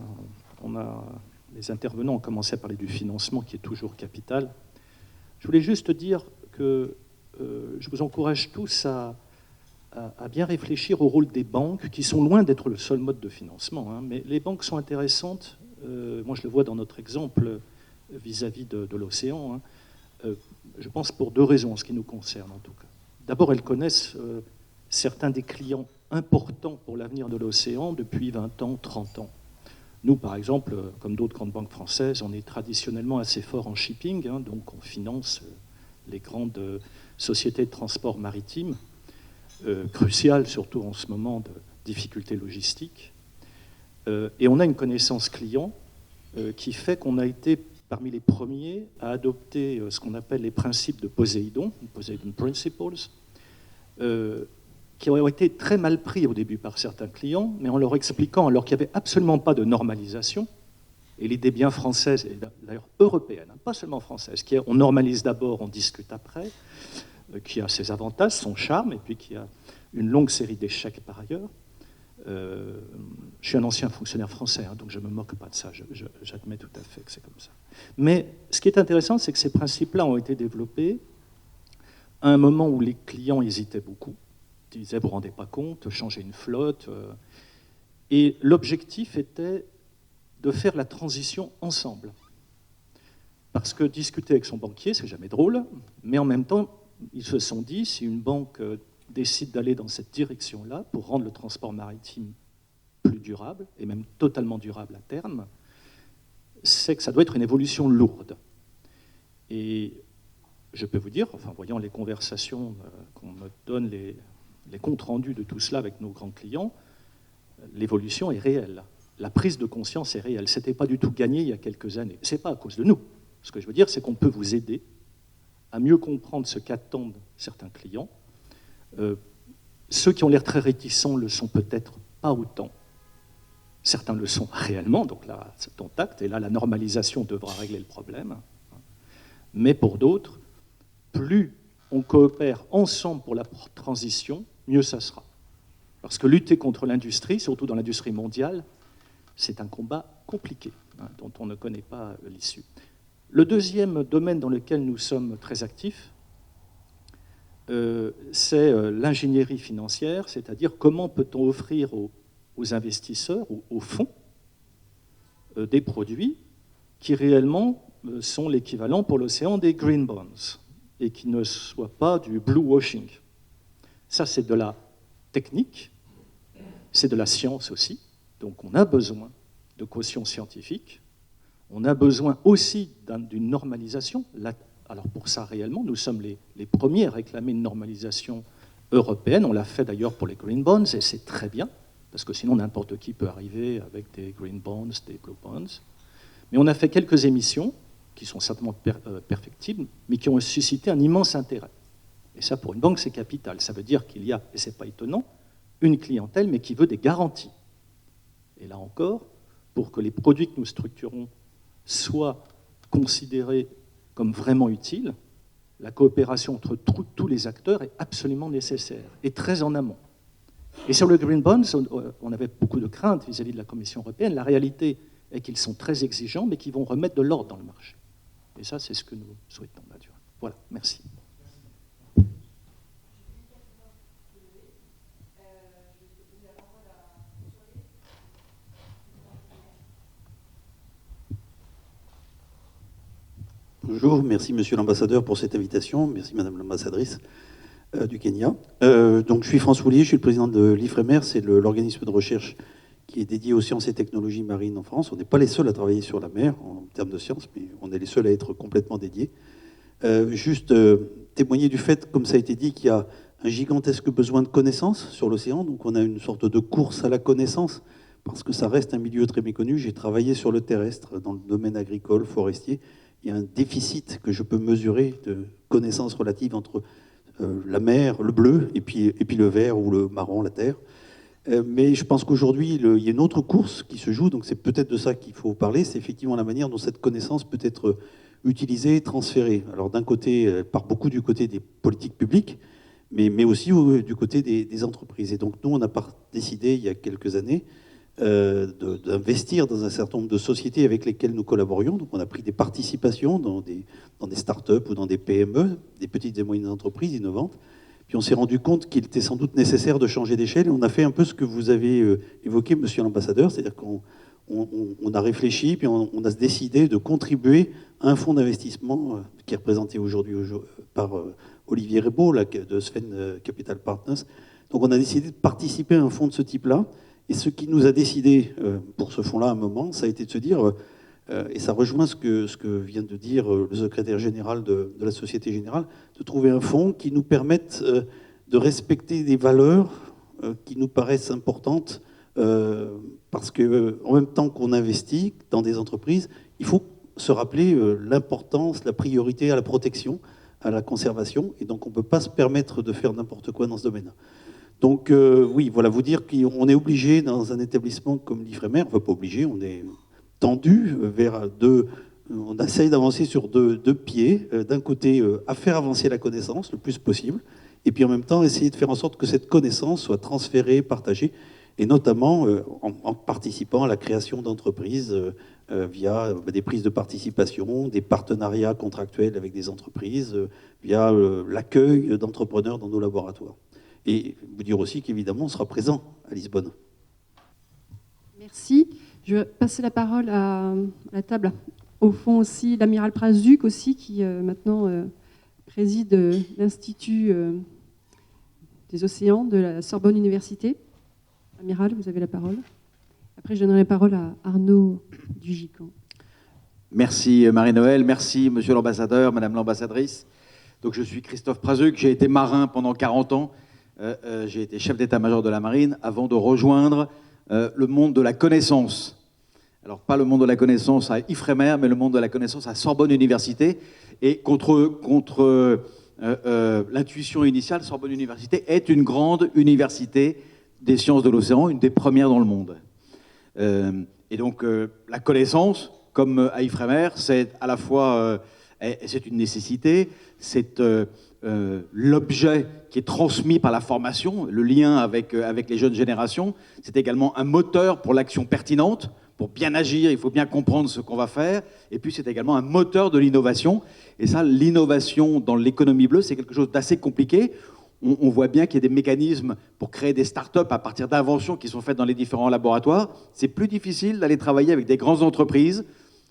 Speaker 10: les intervenants ont commencé à parler du financement qui est toujours capital. Je voulais juste dire que je vous encourage tous à bien réfléchir au rôle des banques, qui sont loin d'être le seul mode de financement, hein, mais les banques sont intéressantes moi je le vois dans notre exemple vis-à-vis de l'océan, hein. Je pense pour deux raisons en ce qui nous concerne en tout cas. D'abord, elles connaissent certains des clients importants pour l'avenir de l'océan depuis 20 ans, 30 ans. Nous, par exemple, comme d'autres grandes banques françaises, on est traditionnellement assez fort en shipping, hein, donc on finance les grandes sociétés de transport maritime, cruciales surtout en ce moment de difficultés logistiques. Et on a une connaissance client qui fait qu'on a été parmi les premiers à adopter ce qu'on appelle les principes de Poséidon, Poseidon Principles, qui ont été très mal pris au début par certains clients, mais en leur expliquant, alors qu'il n'y avait absolument pas de normalisation, et l'idée bien française, et d'ailleurs européenne, pas seulement française, qui est on normalise d'abord, on discute après, qui a ses avantages, son charme, et puis qui a une longue série d'échecs par ailleurs. Je suis un ancien fonctionnaire français, hein, donc je ne me moque pas de ça, j'admets tout à fait que c'est comme ça. Mais ce qui est intéressant, c'est que ces principes-là ont été développés à un moment où les clients hésitaient beaucoup. Ils disaient, vous ne vous rendez pas compte, changer une flotte. Et l'objectif était de faire la transition ensemble. Parce que discuter avec son banquier, c'est jamais drôle, mais en même temps, ils se sont dit, si une banque décide d'aller dans cette direction-là pour rendre le transport maritime plus durable, et même totalement durable à terme, c'est que ça doit être une évolution lourde. Et je peux vous dire, enfin, voyant les conversations qu'on me donne, les comptes rendus de tout cela avec nos grands clients, l'évolution est réelle. La prise de conscience est réelle. Ce n'était pas du tout gagné il y a quelques années. Ce n'est pas à cause de nous. Ce que je veux dire, c'est qu'on peut vous aider à mieux comprendre ce qu'attendent certains clients. Ceux qui ont l'air très réticents le sont peut-être pas autant. Certains le sont réellement, donc là, c'est ton tact, et là, la normalisation devra régler le problème. Mais pour d'autres, plus on coopère ensemble pour la transition, mieux ça sera. Parce que lutter contre l'industrie, surtout dans l'industrie mondiale, c'est un combat compliqué, hein, dont on ne connaît pas l'issue. Le deuxième domaine dans lequel nous sommes très actifs, c'est l'ingénierie financière, c'est-à-dire comment peut-on offrir aux investisseurs, aux fonds, des produits qui réellement sont l'équivalent pour l'océan des green bonds et qui ne soient pas du blue washing. Ça, c'est de la technique, c'est de la science aussi. Donc on a besoin de caution scientifique, on a besoin aussi d'une normalisation. Alors pour ça, réellement, nous sommes les premiers à réclamer une normalisation européenne. On l'a fait d'ailleurs pour les green bonds, et c'est très bien, parce que sinon n'importe qui peut arriver avec des green bonds, des blue bonds. Mais on a fait quelques émissions qui sont certainement perfectibles, mais qui ont suscité un immense intérêt. Et ça, pour une banque, c'est capital. Ça veut dire qu'il y a, et ce n'est pas étonnant, une clientèle, mais qui veut des garanties. Et là encore, pour que les produits que nous structurons soient considérés comme vraiment utiles, la coopération entre tous les acteurs est absolument nécessaire, et très en amont. Et sur le Green Bonds, on avait beaucoup de craintes vis-à-vis de la Commission européenne. La réalité est qu'ils sont très exigeants, mais qu'ils vont remettre de l'ordre dans le marché. Et ça, c'est ce que nous souhaitons, naturellement. Voilà, merci.
Speaker 11: Bonjour, merci Monsieur l'ambassadeur pour cette invitation, merci Madame l'ambassadrice du Kenya. Donc je suis François Houllier, je suis le président de l'IFREMER, c'est l'organisme de recherche qui est dédié aux sciences et technologies marines en France. On n'est pas les seuls à travailler sur la mer en termes de sciences, mais on est les seuls à être complètement dédiés. Juste témoigner du fait, comme ça a été dit, qu'il y a un gigantesque besoin de connaissances sur l'océan, donc on a une sorte de course à la connaissance, parce que ça reste un milieu très méconnu. J'ai travaillé sur le terrestre, dans le domaine agricole, forestier. Il y a un déficit que je peux mesurer de connaissances relatives entre la mer, le bleu, et puis le vert ou le marron, la terre. Mais je pense qu'aujourd'hui, il y a une autre course qui se joue, donc c'est peut-être de ça qu'il faut parler, c'est effectivement la manière dont cette connaissance peut être utilisée, transférée. Alors d'un côté, elle part beaucoup du côté des politiques publiques, mais aussi du côté des entreprises. Et donc nous, on a décidé, il y a quelques années, d'investir dans un certain nombre de sociétés avec lesquelles nous collaborions. Donc on a pris des participations dans des startups ou dans des PME, des petites et moyennes entreprises innovantes. Puis on s'est rendu compte qu'il était sans doute nécessaire de changer d'échelle. Et on a fait un peu ce que vous avez évoqué, Monsieur l'ambassadeur, c'est-à-dire qu'on on a réfléchi, puis on a décidé de contribuer à un fonds d'investissement qui est représenté aujourd'hui par Olivier Rebaud, de Sven Capital Partners. Donc on a décidé de participer à un fonds de ce type-là. Et ce qui nous a décidé pour ce fonds-là à un moment, ça a été de se dire, et ça rejoint ce que vient de dire le secrétaire général de la Société Générale, de trouver un fonds qui nous permette de respecter des valeurs qui nous paraissent importantes, parce qu'en même temps qu'on investit dans des entreprises, il faut se rappeler l'importance, la priorité à la protection, à la conservation, et donc on ne peut pas se permettre de faire n'importe quoi dans ce domaine. Donc oui, voilà, vous dire qu'on est obligé dans un établissement comme l'Ifremer, enfin pas obligé, on est tendu vers on essaye d'avancer sur deux pieds. D'un côté, à faire avancer la connaissance le plus possible, et puis en même temps, essayer de faire en sorte que cette connaissance soit transférée, partagée, et notamment en participant à la création d'entreprises via des prises de participation, des partenariats contractuels avec des entreprises, via l'accueil d'entrepreneurs dans nos laboratoires. Et vous dire aussi qu'évidemment, on sera présent à Lisbonne.
Speaker 5: Merci. Je vais passer la parole à la table. Au fond aussi, l'amiral Prazuc aussi, qui maintenant préside l'Institut des océans de la Sorbonne Université. Amiral, vous avez la parole. Après, je donnerai la parole à Arnaud du GICAN.
Speaker 12: Merci Marie-Noëlle, merci Monsieur l'ambassadeur, Madame l'ambassadrice. Donc je suis Christophe Prazuc, j'ai été marin pendant 40 ans. J'ai été chef d'état-major de la marine avant de rejoindre le monde de la connaissance. Alors pas le monde de la connaissance à Ifremer, mais le monde de la connaissance à Sorbonne Université. Et contre l'intuition initiale, Sorbonne Université est une grande université des sciences de l'océan, une des premières dans le monde. Et donc la connaissance, comme à Ifremer, c'est à la fois c'est une nécessité, c'est l'objet qui est transmis par la formation, le lien avec les jeunes générations. C'est également un moteur pour l'action pertinente. Pour bien agir, il faut bien comprendre ce qu'on va faire. Et puis, c'est également un moteur de l'innovation. Et ça, l'innovation dans l'économie bleue, c'est quelque chose d'assez compliqué. On voit bien qu'il y a des mécanismes pour créer des start-up à partir d'inventions qui sont faites dans les différents laboratoires. C'est plus difficile d'aller travailler avec des grandes entreprises.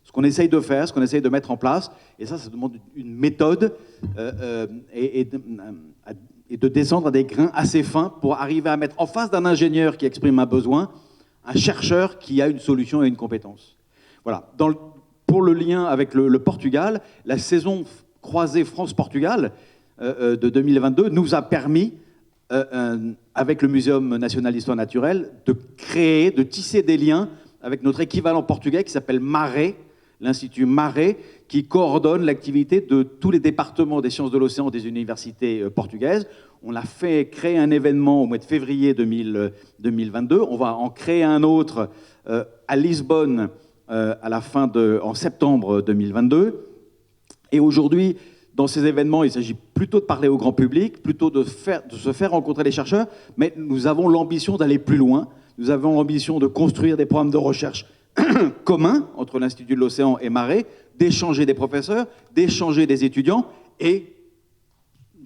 Speaker 12: Ce qu'on essaye de faire, ce qu'on essaye de mettre en place, et ça demande une méthode et de descendre à des grains assez fins pour arriver à mettre en face d'un ingénieur qui exprime un besoin, un chercheur qui a une solution et une compétence. Voilà. Pour le lien avec le Portugal, la saison croisée France-Portugal de 2022 nous a permis, avec le Muséum national d'histoire naturelle, de tisser des liens avec notre équivalent portugais qui s'appelle MARE, l'Institut MARE, qui coordonne l'activité de tous les départements des sciences de l'océan des universités portugaises. On a fait créer un événement au mois de février 2022. On va en créer un autre à Lisbonne en septembre 2022. Et aujourd'hui, dans ces événements, il s'agit plutôt de parler au grand public, plutôt de se faire rencontrer les chercheurs, mais nous avons l'ambition d'aller plus loin. Nous avons l'ambition de construire des programmes de recherche communs entre l'Institut de l'Océan et MARE, d'échanger des professeurs, d'échanger des étudiants et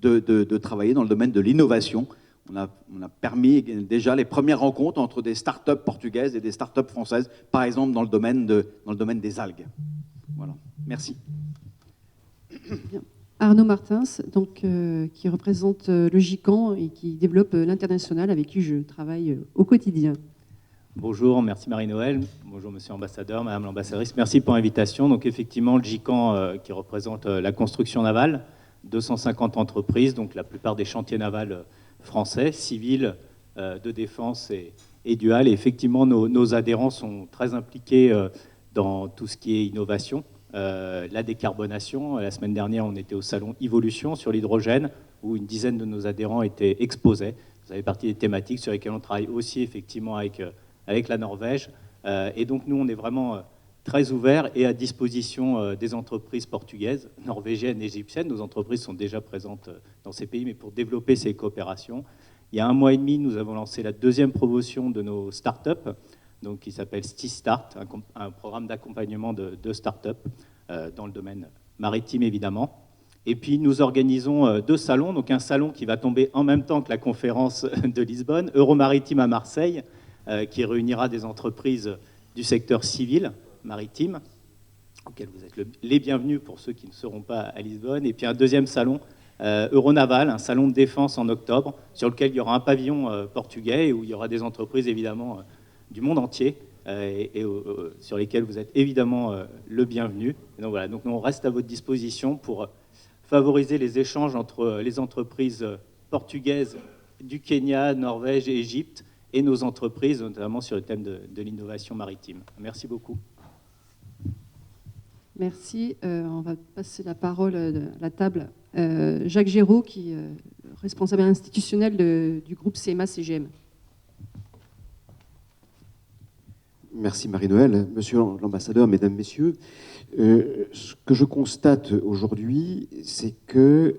Speaker 12: de travailler dans le domaine de l'innovation. On a permis déjà les premières rencontres entre des start-up portugaises et des start-up françaises, par exemple dans le domaine des algues. Voilà. Merci.
Speaker 5: Bien. Arnaud Martins, donc, qui représente le GICAN et qui développe l'international avec qui je travaille au quotidien.
Speaker 13: Bonjour, merci Marie-Noëlle. Bonjour Monsieur l'ambassadeur, Madame l'ambassadrice. Merci pour l'invitation. Donc effectivement, le GICAN qui représente la construction navale, 250 entreprises, donc la plupart des chantiers navals français, civils, de défense et dual. Et effectivement, nos adhérents sont très impliqués dans tout ce qui est innovation. La décarbonation. La semaine dernière, on était au salon Evolution sur l'hydrogène, où une dizaine de nos adhérents étaient exposés. Ça fait partie des thématiques sur lesquelles on travaille aussi effectivement avec la Norvège. Et donc nous, on est vraiment très ouverts et à disposition des entreprises portugaises, norvégiennes et égyptiennes. Nos entreprises sont déjà présentes dans ces pays, mais pour développer ces coopérations. Il y a 1 mois et demi, nous avons lancé la 2e promotion de nos startups, donc qui s'appelle StiStart, un programme d'accompagnement de startups dans le domaine maritime évidemment. Et puis nous organisons 2 salons, donc un salon qui va tomber en même temps que la conférence de Lisbonne, Euromaritime à Marseille, qui réunira des entreprises du secteur civil maritime, auquel vous êtes les bienvenus pour ceux qui ne seront pas à Lisbonne, et puis un deuxième salon Euronaval, un salon de défense en octobre, sur lequel il y aura un pavillon portugais et où il y aura des entreprises évidemment du monde entier et sur lesquelles vous êtes évidemment le bienvenu. Et donc voilà, donc nous, on reste à votre disposition pour favoriser les échanges entre les entreprises portugaises du Kenya, Norvège et Égypte et nos entreprises, notamment sur le thème de l'innovation maritime. Merci beaucoup.
Speaker 5: Merci. On va passer la parole à la table. Jacques Géraud, qui est responsable institutionnel du groupe CMA-CGM.
Speaker 14: Merci Marie-Noël. Monsieur l'ambassadeur, mesdames, messieurs, ce que je constate aujourd'hui, c'est que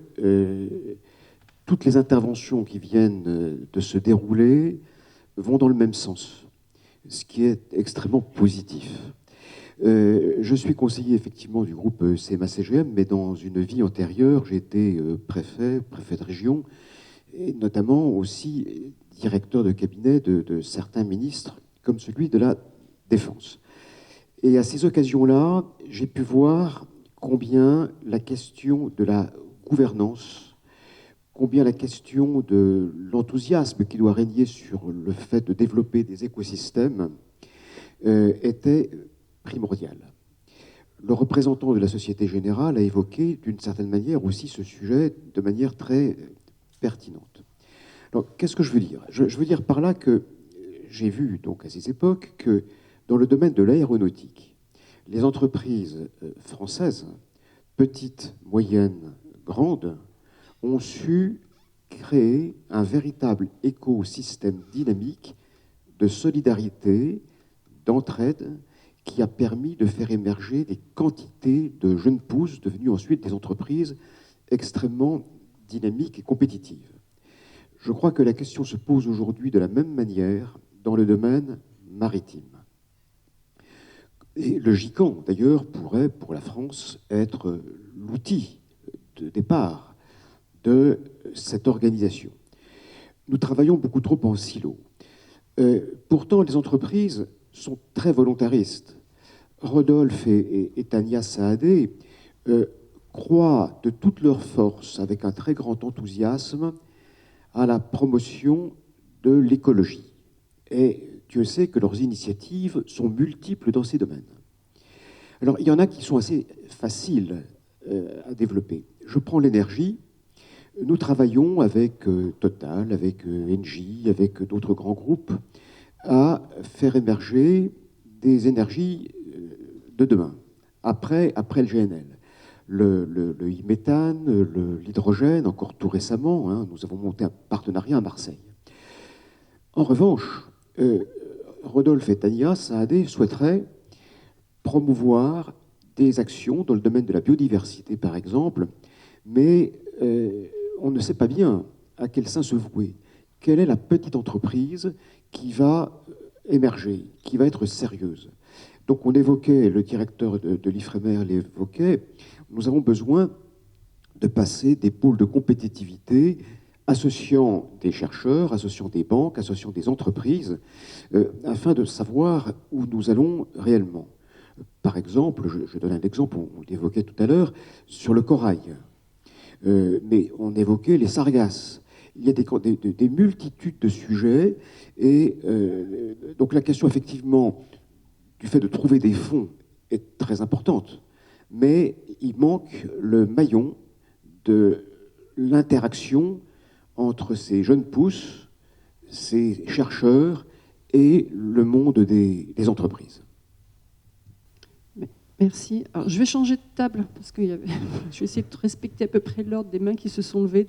Speaker 14: toutes les interventions qui viennent de se dérouler vont dans le même sens, ce qui est extrêmement positif. Je suis conseiller effectivement du groupe CMA-CGM, mais dans une vie antérieure, j'ai été préfet de région, et notamment aussi directeur de cabinet de certains ministres, comme celui de la Défense. Et à ces occasions-là, j'ai pu voir combien la question de la gouvernance, combien la question de l'enthousiasme qui doit régner sur le fait de développer des écosystèmes était primordial. Le représentant de la Société Générale a évoqué d'une certaine manière aussi ce sujet de manière très pertinente. Alors, qu'est-ce que je veux dire ? Je veux dire par là que j'ai vu donc à ces époques que dans le domaine de l'aéronautique, les entreprises françaises, petites, moyennes, grandes, ont su créer un véritable écosystème dynamique de solidarité, d'entraide, qui a permis de faire émerger des quantités de jeunes pousses devenues ensuite des entreprises extrêmement dynamiques et compétitives. Je crois que la question se pose aujourd'hui de la même manière dans le domaine maritime. Et le GICAN, d'ailleurs, pourrait, pour la France, être l'outil de départ de cette organisation. Nous travaillons beaucoup trop en silo. Pourtant, les entreprises sont très volontaristes. Rodolphe et Tania Saadé croient de toute leur force, avec un très grand enthousiasme, à la promotion de l'écologie. Et Dieu sait que leurs initiatives sont multiples dans ces domaines. Alors, il y en a qui sont assez faciles à développer. Je prends l'énergie. Nous travaillons avec Total, avec Engie, avec d'autres grands groupes, à faire émerger des énergies de demain, après le GNL. Le e-méthane, l'hydrogène, encore tout récemment, hein, nous avons monté un partenariat à Marseille. En revanche, Rodolphe et Tania Saadé souhaiteraient promouvoir des actions dans le domaine de la biodiversité, par exemple, mais on ne sait pas bien à quel sein se vouer. Quelle est la petite entreprise qui va émerger, qui va être sérieuse? Donc on évoquait, le directeur de l'IFREMER l'évoquait, nous avons besoin de passer des pôles de compétitivité associant des chercheurs, associant des banques, associant des entreprises, afin de savoir où nous allons réellement. Par exemple, je donne un exemple, on l'évoquait tout à l'heure, sur le corail. Mais on évoquait les sargasses. Il y a des multitudes de sujets, et donc la question effectivement du fait de trouver des fonds est très importante, mais il manque le maillon de l'interaction entre ces jeunes pousses, ces chercheurs et le monde des entreprises.
Speaker 5: Merci. Alors, je vais changer de table, parce que je vais essayer de respecter à peu près l'ordre des mains qui se sont levées.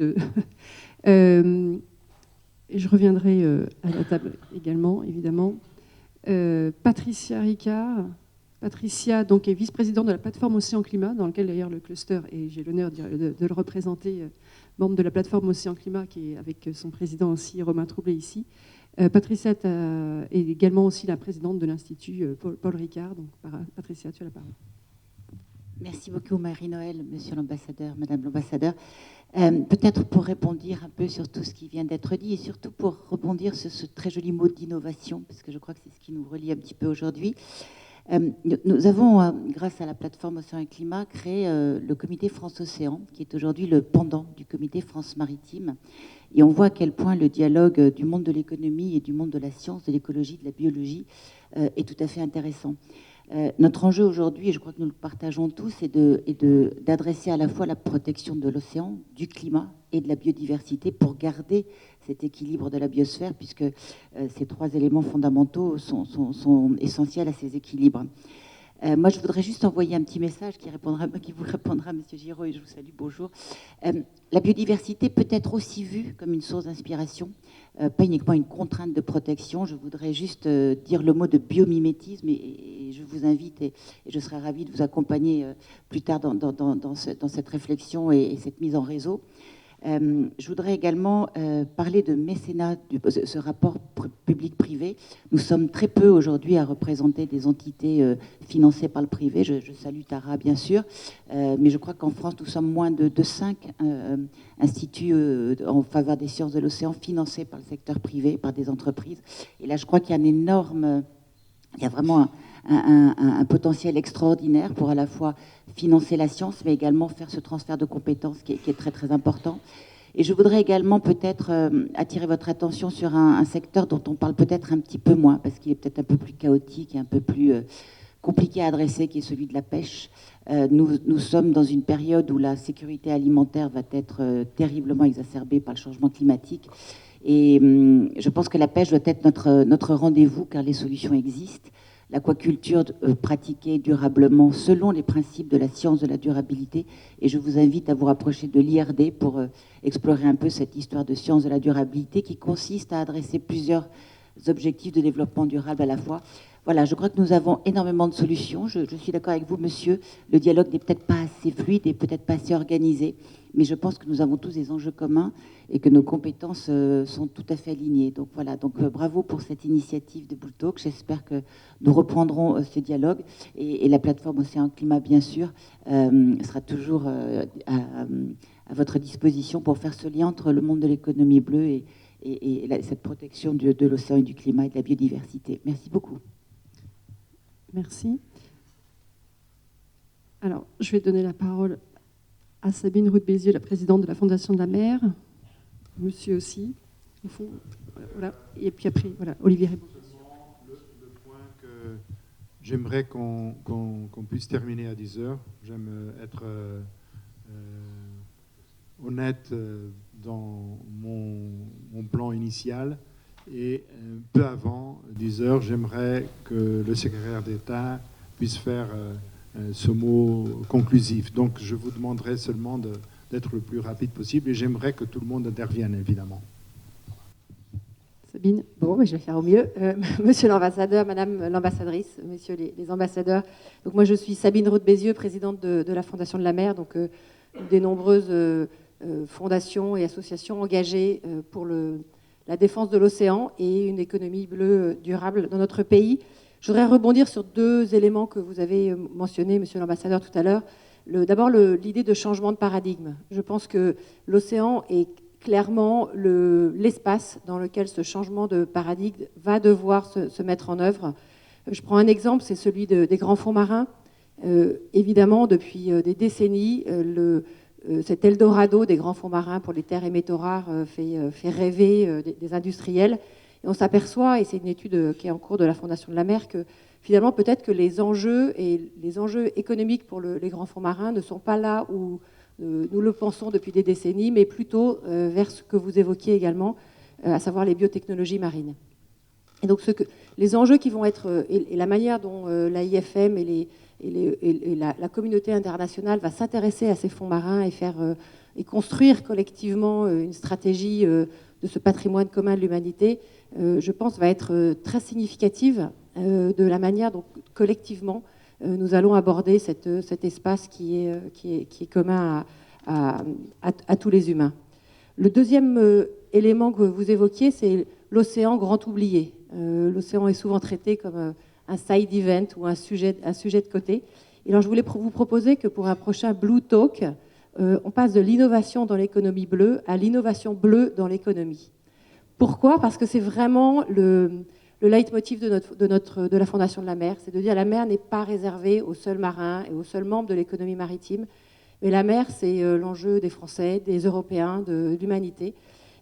Speaker 5: Et je reviendrai à la table également, évidemment. Patricia Ricard. Patricia donc, est vice-présidente de la plateforme Océan Climat, dans laquelle d'ailleurs le cluster, et j'ai l'honneur de le représenter, membre de la plateforme Océan Climat, qui est avec son président aussi, Romain Troublé, ici. Patricia est également aussi la présidente de l'Institut Paul Ricard. Donc, Patricia, tu as la parole.
Speaker 15: Merci beaucoup, Marie-Noël, monsieur l'ambassadeur, madame l'ambassadeur. Peut-être pour répondre un peu sur tout ce qui vient d'être dit et surtout pour rebondir sur ce très joli mot d'innovation, parce que je crois que c'est ce qui nous relie un petit peu aujourd'hui. Nous avons, grâce à la plateforme Océan et Climat, créé le comité France-Océan, qui est aujourd'hui le pendant du comité France-Maritime. Et on voit à quel point le dialogue du monde de l'économie et du monde de la science, de l'écologie, de la biologie est tout à fait intéressant. Notre enjeu aujourd'hui, et je crois que nous le partageons tous, est d'adresser à la fois la protection de l'océan, du climat et de la biodiversité pour garder cet équilibre de la biosphère, puisque ces trois éléments fondamentaux sont essentiels à ces équilibres. Moi, je voudrais juste envoyer un petit message qui vous répondra, M. Giraud, et je vous salue, bonjour. La biodiversité peut être aussi vue comme une source d'inspiration, pas uniquement une contrainte de protection. Je voudrais juste dire le mot de biomimétisme, et je vous invite, et je serai ravie de vous accompagner plus tard dans cette réflexion et cette mise en réseau. Je voudrais également parler de mécénat, ce rapport public-privé. Nous sommes très peu aujourd'hui à représenter des entités financées par le privé. Je salue Tara, bien sûr, mais je crois qu'en France, nous sommes moins de 5 instituts en faveur des sciences de l'océan financés par le secteur privé, par des entreprises. Et là, je crois qu'il y a il y a vraiment un potentiel extraordinaire pour à la fois financer la science, mais également faire ce transfert de compétences qui est très, très important. Et je voudrais également peut-être attirer votre attention sur un secteur dont on parle peut-être un petit peu moins, parce qu'il est peut-être un peu plus chaotique et un peu plus compliqué à adresser, qui est celui de la pêche. Nous sommes dans une période où la sécurité alimentaire va être terriblement exacerbée par le changement climatique. Et je pense que la pêche doit être notre rendez-vous, car les solutions existent. L'aquaculture pratiquée durablement selon les principes de la science de la durabilité. Et je vous invite à vous rapprocher de l'IRD pour explorer un peu cette histoire de science de la durabilité qui consiste à adresser plusieurs objectifs de développement durable à la fois. Voilà, je crois que nous avons énormément de solutions. Je suis d'accord avec vous, monsieur. Le dialogue n'est peut-être pas assez fluide et peut-être pas assez organisé, mais je pense que nous avons tous des enjeux communs et que nos compétences sont tout à fait alignées. Donc voilà, bravo pour cette initiative de Bull Talk. J'espère que nous reprendrons ce dialogue et la plateforme Océan Climat, bien sûr, sera toujours à votre disposition pour faire ce lien entre le monde de l'économie bleue et cette protection de l'océan et du climat et de la biodiversité. Merci beaucoup.
Speaker 5: Merci. Alors, je vais donner la parole à Sabine Roux-Bézieux, la présidente de la Fondation de la Mer. Monsieur aussi, au fond. Voilà. Et puis après, voilà, Olivier Rébon.
Speaker 1: Le point que j'aimerais qu'on puisse terminer à 10 heures. J'aime être honnête dans mon plan initial. Et peu avant 10 heures, j'aimerais que le secrétaire d'État puisse faire ce mot conclusif. Donc, je vous demanderai seulement d'être le plus rapide possible et j'aimerais que tout le monde intervienne, évidemment.
Speaker 5: Sabine. Bon, je vais faire au mieux. Monsieur l'ambassadeur, Madame l'ambassadrice, Messieurs les ambassadeurs. Donc, moi, je suis Sabine Roux-Bézieux, présidente de la Fondation de la Mer, donc des nombreuses fondations et associations engagées pour la défense de l'océan et une économie bleue durable dans notre pays. Je voudrais rebondir sur deux éléments que vous avez mentionnés, monsieur l'ambassadeur, tout à l'heure. D'abord, l'idée de changement de paradigme. Je pense que l'océan est clairement l'espace dans lequel ce changement de paradigme va devoir se mettre en œuvre. Je prends un exemple, c'est celui des grands fonds marins. Évidemment, depuis des décennies, cet Eldorado des grands fonds marins pour les terres et métaux rares fait rêver des industriels. Et on s'aperçoit, et c'est une étude qui est en cours de la Fondation de la Mer, que finalement peut-être que les enjeux économiques pour les grands fonds marins ne sont pas là où nous le pensons depuis des décennies, mais plutôt vers ce que vous évoquiez également, à savoir les biotechnologies marines. Et donc les enjeux qui vont être, et la manière dont l'AIFM et la communauté internationale va s'intéresser à ces fonds marins et construire collectivement une stratégie de ce patrimoine commun de l'humanité, je pense, va être très significative de la manière dont collectivement nous allons aborder cet espace qui est commun à tous les humains. Le deuxième élément que vous évoquiez, c'est l'océan grand oublié. L'océan est souvent traité comme un side event ou un sujet de côté. Et alors je voulais vous proposer que pour un prochain Blue Talk,
Speaker 16: on passe de l'innovation dans l'économie bleue à l'innovation bleue dans l'économie. Pourquoi ? Parce que c'est vraiment le leitmotiv de la Fondation de la mer, c'est de dire la mer n'est pas réservée aux seuls marins et aux seuls membres de l'économie maritime, mais la mer, c'est l'enjeu des Français, des Européens, de l'humanité.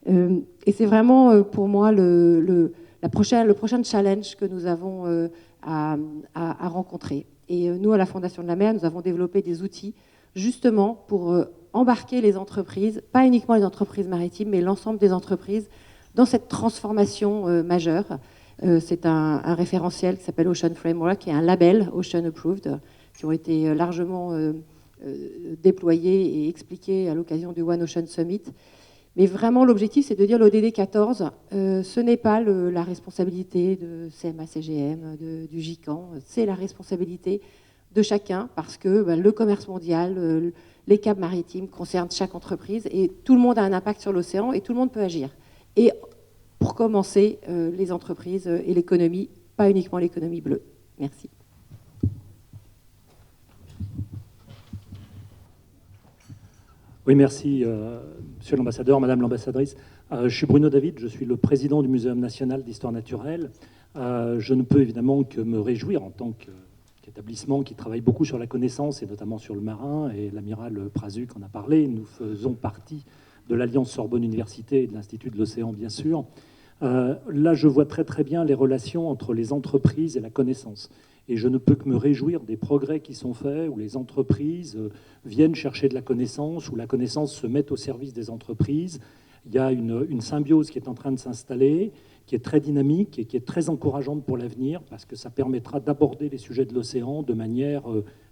Speaker 16: Et c'est vraiment pour moi le prochain challenge que nous avons à rencontrer. Et nous, à la Fondation de la mer, nous avons développé des outils justement pour embarquer les entreprises, pas uniquement les entreprises maritimes, mais l'ensemble des entreprises, dans cette transformation majeure. C'est un référentiel qui s'appelle Ocean Framework et un label Ocean Approved qui ont été largement déployés et expliqués à l'occasion du One Ocean Summit. Mais vraiment, l'objectif, c'est de dire l'ODD 14, ce n'est pas la responsabilité de CMA-CGM, du GICAN, c'est la responsabilité de chacun parce que le commerce mondial, les câbles maritimes concernent chaque entreprise et tout le monde a un impact sur l'océan et tout le monde peut agir. Et pour commencer, les entreprises et l'économie, pas uniquement l'économie bleue. Merci.
Speaker 10: Oui, merci, Monsieur l'ambassadeur, Madame l'ambassadrice. Je suis Bruno David, je suis le président du Muséum national d'histoire naturelle. Je ne peux évidemment que me réjouir en tant qu'établissement qui travaille beaucoup sur la connaissance et notamment sur le marin, et l'amiral Prazuc en a parlé. Nous faisons partie de l'Alliance Sorbonne Université et de l'Institut de l'Océan, bien sûr. Là, je vois très très bien les relations entre les entreprises et la connaissance. Et je ne peux que me réjouir des progrès qui sont faits, où les entreprises viennent chercher de la connaissance, où la connaissance se met au service des entreprises. Il y a une symbiose qui est en train de s'installer, qui est très dynamique et qui est très encourageante pour l'avenir, parce que ça permettra d'aborder les sujets de l'océan de manière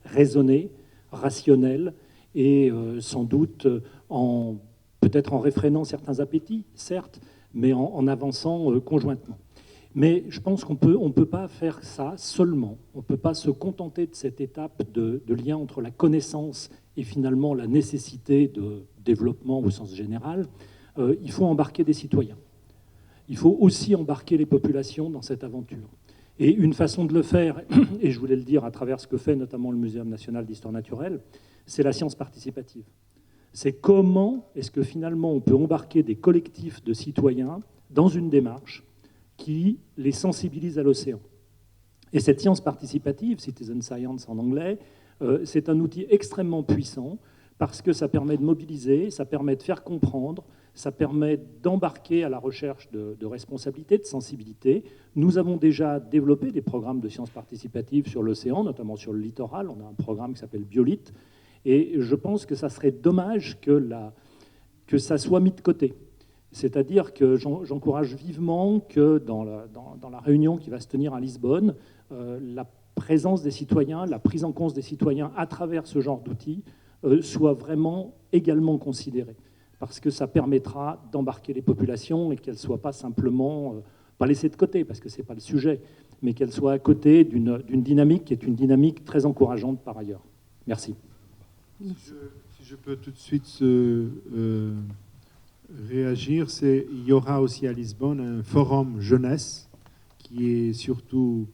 Speaker 10: raisonnée, rationnelle, et sans doute peut-être en réfrénant certains appétits, certes, mais en avançant conjointement. Mais je pense qu'on ne peut pas faire ça seulement. On ne peut pas se contenter de cette étape de lien entre la connaissance et finalement la nécessité de développement au sens général. Il faut embarquer des citoyens. Il faut aussi embarquer les populations dans cette aventure. Et une façon de le faire, et je voulais le dire à travers ce que fait notamment le Muséum national d'histoire naturelle, c'est la science participative. C'est comment est-ce que finalement on peut embarquer des collectifs de citoyens dans une démarche qui les sensibilise à l'océan. Et cette science participative, citizen science en anglais, c'est un outil extrêmement puissant parce que ça permet de mobiliser, ça permet de faire comprendre, ça permet d'embarquer à la recherche de responsabilité, de sensibilité. Nous avons déjà développé des programmes de sciences participatives sur l'océan, notamment sur le littoral. On a un programme qui s'appelle Biolith. Et je pense que ça serait dommage que ça soit mis de côté. C'est-à-dire que j'encourage vivement que dans la réunion qui va se tenir à Lisbonne, la présence des citoyens, la prise en compte des citoyens à travers ce genre d'outils soit vraiment également considérée. Parce que ça permettra d'embarquer les populations et qu'elles ne soient pas simplement, pas laissées de côté, parce que ce n'est pas le sujet, mais qu'elles soient à côté d'une dynamique qui est une dynamique très encourageante par ailleurs. Merci.
Speaker 1: Si je peux tout de suite réagir, il y aura aussi à Lisbonne un forum jeunesse qui est surtout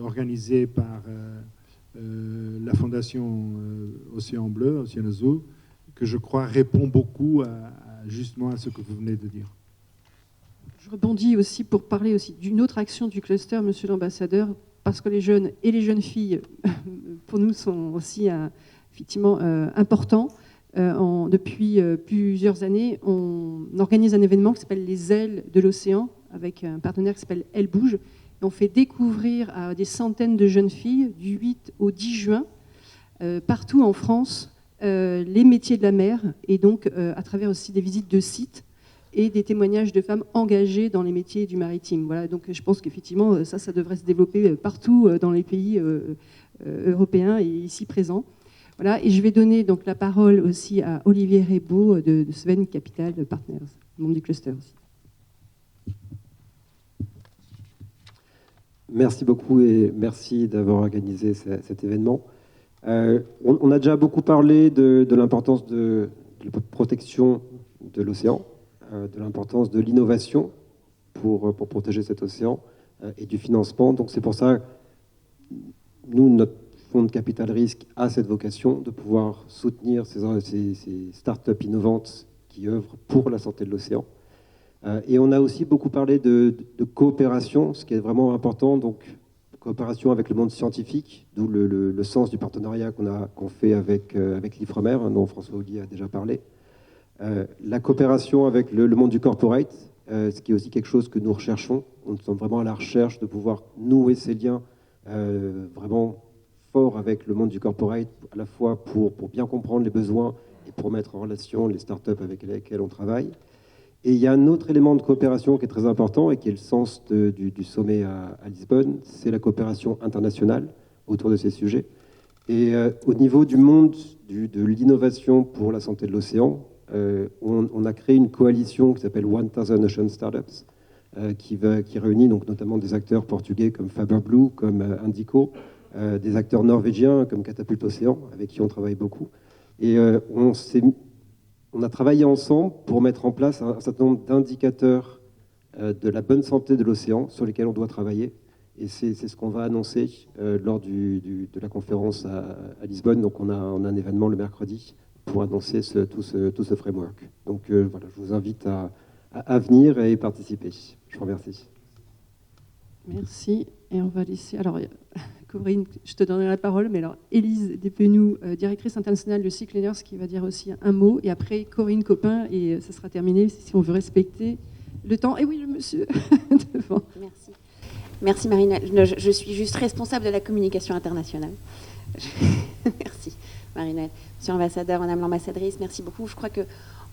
Speaker 1: organisé par la Fondation Océan Bleu, Océan Azul, que je crois répond beaucoup justement à ce que vous venez de dire.
Speaker 5: Je rebondis aussi pour parler aussi d'une autre action du cluster, Monsieur l'ambassadeur, parce que les jeunes et les jeunes filles, pour nous, sont aussi effectivement importants. Depuis plusieurs années, on organise un événement qui s'appelle les Ailes de l'Océan, avec un partenaire qui s'appelle Elle Bouge. Et on fait découvrir à des centaines de jeunes filles, du 8 au 10 juin, partout en France, les métiers de la mer, et donc à travers aussi des visites de sites et des témoignages de femmes engagées dans les métiers du maritime. Voilà, donc je pense qu'effectivement, ça devrait se développer partout dans les pays européens et ici présents. Voilà, et je vais donner donc la parole aussi à Olivier Rebaud de Sven Capital Partners, membre du cluster aussi.
Speaker 17: Merci beaucoup et merci d'avoir organisé cet événement. On a déjà beaucoup parlé de l'importance de la protection de l'océan, de l'importance de l'innovation pour protéger cet océan et du financement. Donc c'est pour ça, nous, fonds de capital risque a cette vocation de pouvoir soutenir ces start-up innovantes qui œuvrent pour la santé de l'océan. Et on a aussi beaucoup parlé de coopération, ce qui est vraiment important, donc coopération avec le monde scientifique, d'où le sens du partenariat qu'on fait avec l'IFREMER, dont François Ollier a déjà parlé. La coopération avec le monde du corporate, ce qui est aussi quelque chose que nous recherchons. Nous sommes vraiment à la recherche de pouvoir nouer ces liens vraiment forts avec le monde du corporate, à la fois pour bien comprendre les besoins et pour mettre en relation les startups avec lesquelles on travaille. Et il y a un autre élément de coopération qui est très important et qui est le sens du sommet à Lisbonne, c'est la coopération internationale autour de ces sujets. Et au niveau du monde de l'innovation pour la santé de l'océan, on a créé une coalition qui s'appelle 1000 Ocean Startups, qui réunit donc notamment des acteurs portugais comme Faber Blue, comme Indico, des acteurs norvégiens comme Catapulte Océan, avec qui on travaille beaucoup. Et on a travaillé ensemble pour mettre en place un certain nombre d'indicateurs de la bonne santé de l'océan sur lesquels on doit travailler. Et c'est ce qu'on va annoncer lors de la conférence à Lisbonne. Donc on a un événement le mercredi pour annoncer tout ce framework. Donc voilà, je vous invite à venir et y participer. Je vous remercie.
Speaker 5: Merci. Et on va laisser... Alors, Corinne, je te donnerai la parole, mais alors Élise Despenou, directrice internationale de Sea Cleaners, qui va dire aussi un mot, et après Corinne Copin, et ça sera terminé si on veut respecter le temps. Et oui, le monsieur devant.
Speaker 18: Merci. Merci Marina. Je suis juste responsable de la communication internationale. Merci Marina. Monsieur l'ambassadeur, madame l'ambassadrice, merci beaucoup. Je crois que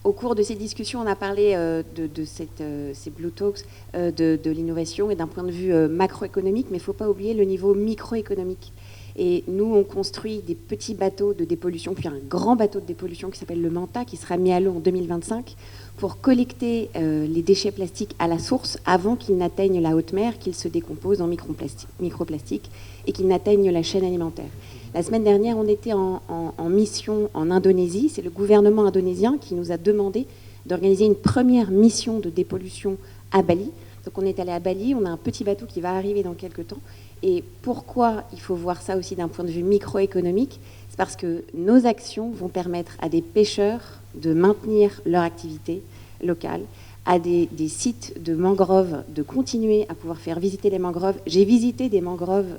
Speaker 18: au cours de ces discussions, on a parlé de ces Blue Talks, de l'innovation et d'un point de vue macroéconomique, mais il ne faut pas oublier le niveau microéconomique. Et nous, on construit des petits bateaux de dépollution, puis un grand bateau de dépollution qui s'appelle le Manta, qui sera mis à l'eau en 2025, pour collecter les déchets plastiques à la source avant qu'ils n'atteignent la haute mer, qu'ils se décomposent en microplastiques et qu'ils n'atteignent la chaîne alimentaire. La semaine dernière, on était en mission en Indonésie. C'est le gouvernement indonésien qui nous a demandé d'organiser une première mission de dépollution à Bali. Donc on est allé à Bali, on a un petit bateau qui va arriver dans quelques temps. Et pourquoi il faut voir ça aussi d'un point de vue microéconomique? C'est parce que nos actions vont permettre à des pêcheurs de maintenir leur activité locale, à des sites de mangroves de continuer à pouvoir faire visiter les mangroves. J'ai visité des mangroves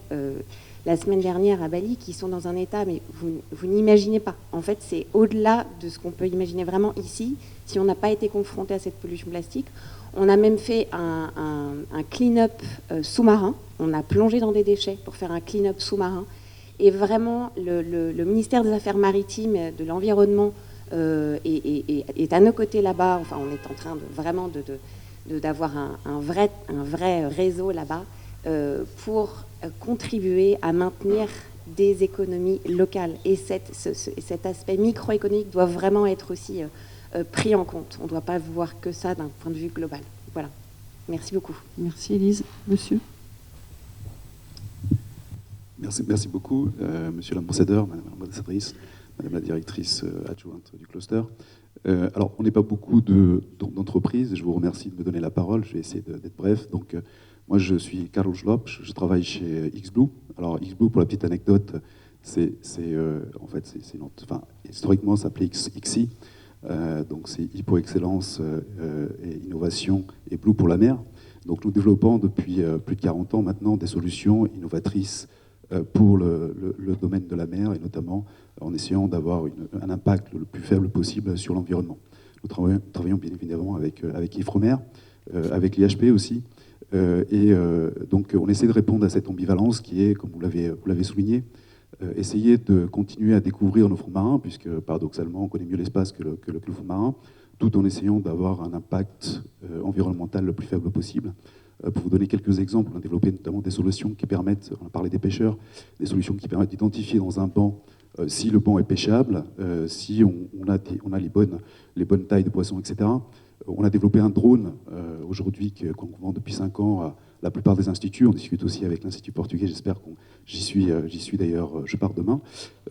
Speaker 18: la semaine dernière à Bali qui sont dans un état, mais vous n'imaginez pas. En fait, c'est au-delà de ce qu'on peut imaginer vraiment ici, si on n'a pas été confronté à cette pollution plastique. On a même fait un clean-up sous-marin. On a plongé dans des déchets pour faire un clean-up sous-marin. Et vraiment, le ministère des Affaires maritimes, de l'Environnement est à nos côtés là-bas. Enfin, on est en train d'avoir un vrai réseau là-bas pour contribuer à maintenir des économies locales. Et cet aspect microéconomique doit vraiment être aussi pris en compte. On ne doit pas voir que ça d'un point de vue global. Voilà. Merci beaucoup.
Speaker 5: Merci Élise. Monsieur.
Speaker 19: Merci beaucoup, monsieur l'ambassadeur, madame l'ambassadrice, madame la directrice adjointe du cluster. Alors, on n'est pas beaucoup d'entreprises. Je vous remercie de me donner la parole. Je vais essayer d'être bref. Donc, moi, je suis Karol Schlopp. Je travaille chez XBlue. Alors, XBlue, pour la petite anecdote, historiquement, ça s'appelait XI. Donc, c'est I pour excellence et innovation et Blue pour la mer. Donc, nous développons depuis plus de 40 ans maintenant des solutions innovatrices pour le domaine de la mer et notamment en essayant d'avoir un impact le plus faible possible sur l'environnement. Nous travaillons bien évidemment avec IFREMER, avec l'IHP aussi. Donc, on essaie de répondre à cette ambivalence qui est, comme vous l'avez souligné, essayer de continuer à découvrir nos fonds marins, puisque paradoxalement, on connaît mieux l'espace que le fond marin, tout en essayant d'avoir un impact environnemental le plus faible possible. Pour vous donner quelques exemples, on a développé notamment des solutions qui permettent, on a parlé des pêcheurs, des solutions qui permettent d'identifier dans un banc si le banc est pêchable, si on a les bonnes tailles de poissons, etc. On a développé un drone aujourd'hui qu'on vend depuis 5 ans à la plupart des instituts. On discute aussi avec l'Institut portugais. J'espère j'y suis d'ailleurs, je pars demain.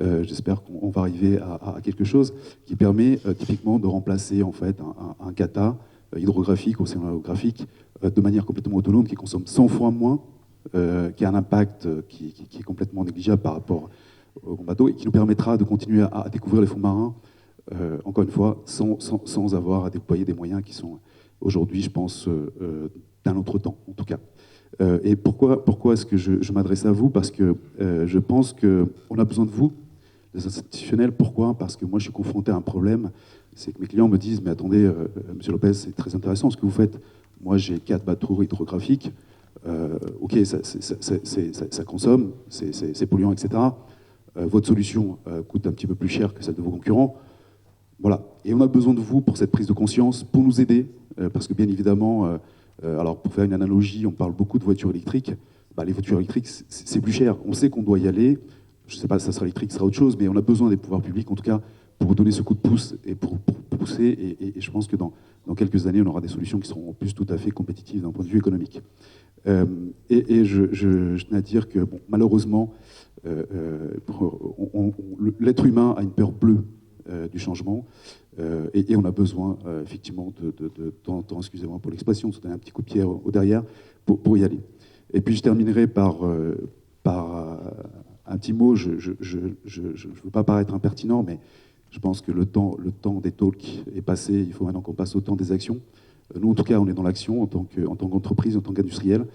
Speaker 19: J'espère qu'on va arriver à quelque chose qui permet typiquement de remplacer en fait un kata hydrographique, océanographique, de manière complètement autonome, qui consomme 100 fois moins, qui a un impact qui est complètement négligeable par rapport au bateau et qui nous permettra de continuer à découvrir les fonds marins, encore une fois, sans avoir à déployer des moyens qui sont aujourd'hui, je pense, d'un autre temps, en tout cas. Et pourquoi est-ce que je m'adresse à vous? Parce que je pense qu'on a besoin de vous, les institutionnels. Pourquoi? Parce que moi, je suis confronté à un problème, c'est que mes clients me disent, mais attendez, Monsieur Lopez, c'est très intéressant ce que vous faites. Moi, j'ai 4 bateaux hydrographiques. Ok, ça consomme, c'est polluant, etc. Votre solution coûte un petit peu plus cher que celle de vos concurrents. Voilà. Et on a besoin de vous pour cette prise de conscience, pour nous aider, parce que bien évidemment, alors pour faire une analogie, on parle beaucoup de voitures électriques. Bah, les voitures électriques, c'est plus cher. On sait qu'on doit y aller. Je ne sais pas si ça sera électrique, ça sera autre chose, mais on a besoin des pouvoirs publics, en tout cas, pour donner ce coup de pouce et pour pousser. Et je pense que dans quelques années, on aura des solutions qui seront en plus tout à fait compétitives d'un point de vue économique. Je tenais à dire que, bon, malheureusement, l'être humain a une peur bleue du changement et on a besoin effectivement de temps en temps, excusez-moi pour l'expression, de se donner un petit coup de pied au derrière pour y aller. Et puis je terminerai par un petit mot. Je ne veux pas paraître impertinent, mais je pense que le temps des talks est passé. Il faut maintenant qu'on passe au temps des actions. Nous, en tout cas, on est dans l'action en tant qu'entreprise, en tant qu'industriel.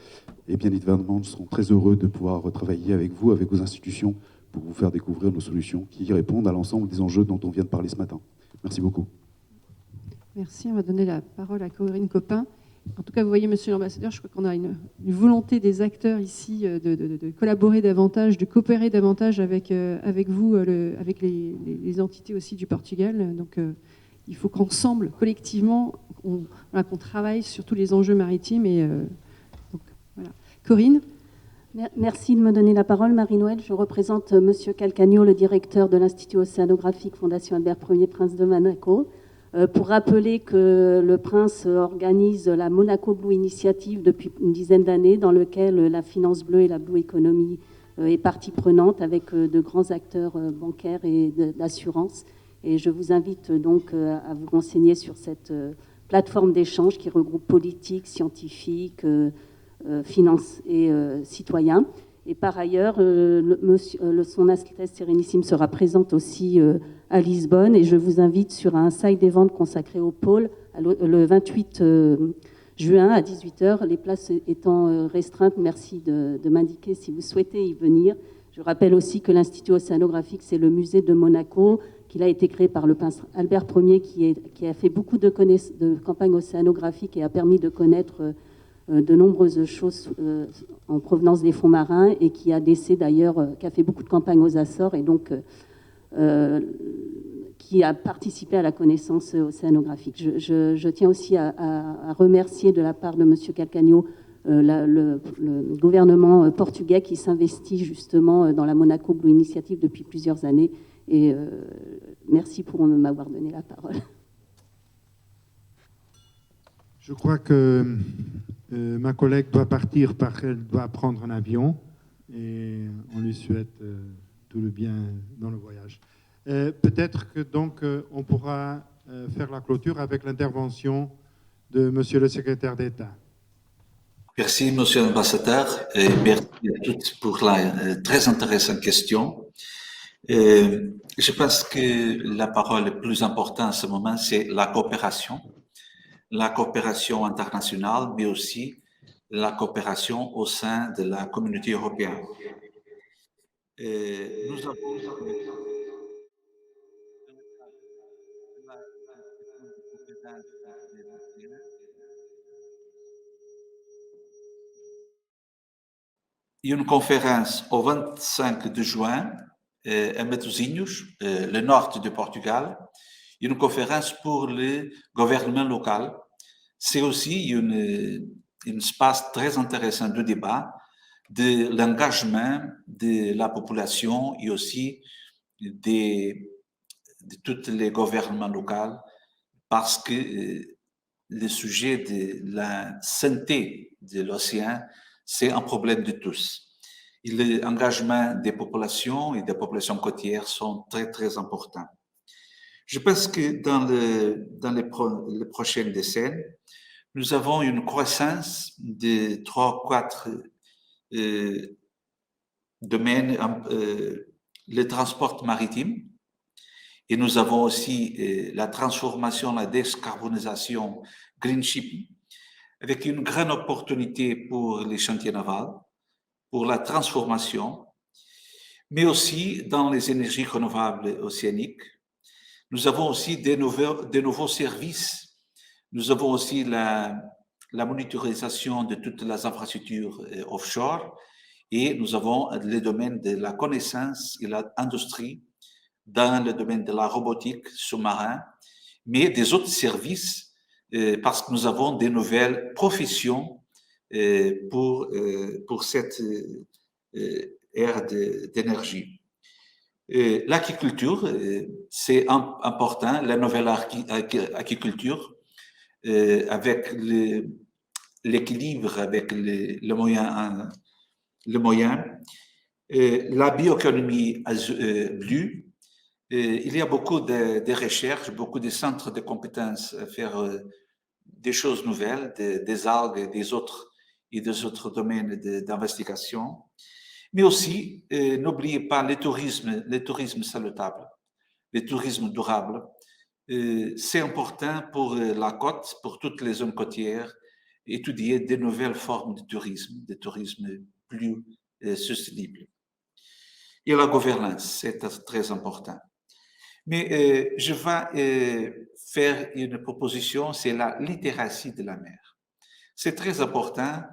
Speaker 19: Et bien évidemment, nous serons très heureux de pouvoir travailler avec vous, avec vos institutions, pour vous faire découvrir nos solutions qui répondent à l'ensemble des enjeux dont on vient de parler ce matin. Merci beaucoup.
Speaker 5: Merci. On va donner la parole à Corinne Copin. En tout cas, vous voyez, Monsieur l'Ambassadeur, je crois qu'on a une volonté des acteurs ici de collaborer davantage, de coopérer davantage avec vous, avec les entités aussi du Portugal. Donc, il faut qu'ensemble, collectivement, qu'on travaille sur tous les enjeux maritimes. Donc, voilà. Corinne.
Speaker 20: Merci de me donner la parole, Marie-Noël. Je représente Monsieur Calcagno, le directeur de l'Institut océanographique Fondation Albert Ier, Prince de Monaco, pour rappeler que le Prince organise la Monaco Blue Initiative depuis une dizaine d'années, dans lequel la finance bleue et la Blue Economy est partie prenante avec de grands acteurs bancaires et d'assurance. Et je vous invite donc à vous renseigner sur cette plateforme d'échange qui regroupe politiques, scientifiques, finance et citoyens. Et par ailleurs, son Altesse Sérénissime sera présente aussi à Lisbonne. Et je vous invite sur un side event consacré au pôle le 28 juin à 18h. Les places étant restreintes, merci de m'indiquer si vous souhaitez y venir. Je rappelle aussi que l'Institut océanographique, c'est le musée de Monaco, qu'il a été créé par le prince Albert Ier, qui a fait beaucoup de campagnes océanographiques et a permis de connaître de nombreuses choses en provenance des fonds marins, et qui a qui a fait beaucoup de campagnes aux Açores, et donc qui a participé à la connaissance océanographique. Je tiens aussi à remercier de la part de M. Calcagno le gouvernement portugais qui s'investit justement dans la Monaco Blue Initiative depuis plusieurs années, et merci pour m'avoir donné la parole.
Speaker 1: Je crois que ma collègue doit partir parce qu'elle doit prendre un avion, et on lui souhaite tout le bien dans le voyage. Peut-être que donc on pourra faire la clôture avec l'intervention de Monsieur le secrétaire d'État.
Speaker 4: Merci, Monsieur l'Ambassadeur, et merci à tous pour la très intéressante question. Je pense que la parole la plus importante en ce moment, c'est la coopération internationale, mais aussi la coopération au sein de la communauté européenne. Nous avons une conférence au 25 de juin à Matosinhos, le nord du Portugal, une conférence pour le gouvernement local. C'est aussi un espace très intéressant de débat de l'engagement de la population et aussi de tous les gouvernements locaux, parce que le sujet de la santé de l'océan, c'est un problème de tous. Et l'engagement des populations et des populations côtières sont très, très importants. Je pense que dans les prochaines décennies, nous avons une croissance de 3 ou 4 domaines le transport maritime. Et nous avons aussi la transformation, la décarbonisation, green shipping, avec une grande opportunité pour les chantiers navals, pour la transformation, mais aussi dans les énergies renouvelables océaniques. Nous avons aussi des nouveaux services. Nous avons aussi la monitorisation de toutes les infrastructures offshore, et nous avons le domaine de la connaissance et l'industrie dans le domaine de la robotique sous-marin, mais des autres services, parce que nous avons des nouvelles professions pour cette ère d'énergie. L'agriculture, c'est important, la nouvelle agriculture, avec l'équilibre, avec le moyen, la bioéconomie bleue. Il y a beaucoup de recherches, beaucoup de centres de compétences à faire des choses nouvelles, des algues et des autres domaines d'investigation. Mais aussi, n'oubliez pas le tourisme salutable, le tourisme durable. C'est important pour la côte, pour toutes les zones côtières, étudier de nouvelles formes de tourisme plus sustainable. Et la gouvernance, c'est très important. Mais je vais faire une proposition, c'est la littératie de la mer. C'est très important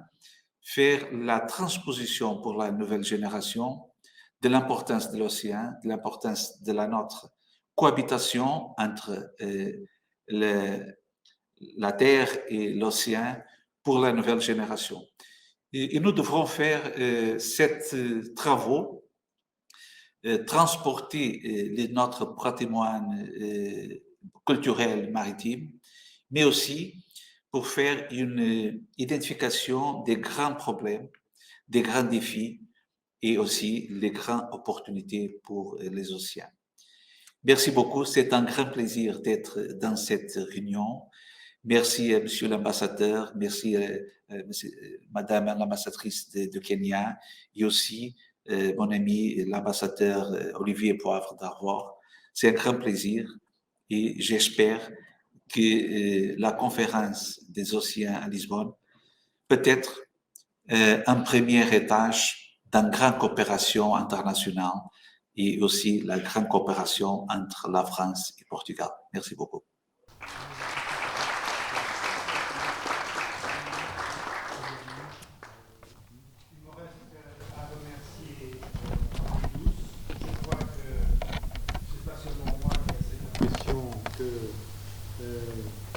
Speaker 4: faire la transposition pour la nouvelle génération de l'importance de l'océan, de l'importance de notre cohabitation entre la Terre et l'océan pour la nouvelle génération. Et nous devrons faire ces travaux, transporter notre patrimoine culturel maritime, mais aussi pour faire une identification des grands problèmes, des grands défis et aussi les grandes opportunités pour les océans. Merci beaucoup, c'est un grand plaisir d'être dans cette réunion. Merci, Monsieur l'ambassadeur, merci, Madame l'ambassadrice de Kenya, et aussi mon ami l'ambassadeur Olivier Poivre d'Arvor. C'est un grand plaisir et j'espère que la conférence des océans à Lisbonne peut être un premier étage d'une grande coopération internationale et aussi la grande coopération entre la France et Portugal. Merci beaucoup.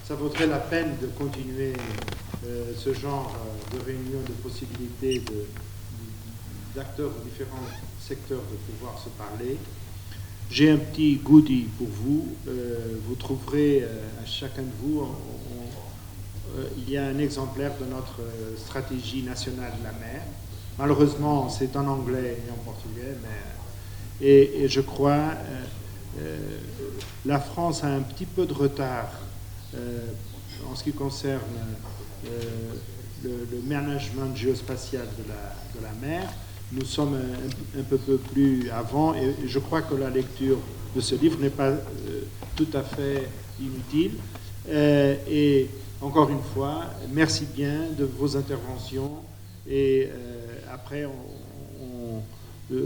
Speaker 1: Ça vaudrait la peine de continuer ce genre de réunion, de possibilités d'acteurs de différents secteurs de pouvoir se parler. J'ai un petit goodie pour vous. Vous trouverez à chacun de vous, il y a un exemplaire de notre stratégie nationale de la mer. Malheureusement, c'est en anglais et en portugais, mais, et je crois la France a un petit peu de retard en ce qui concerne le management géospatial de la mer. Nous sommes un peu plus avant et je crois que la lecture de ce livre n'est pas tout à fait inutile. Et encore une fois, merci bien de vos interventions et après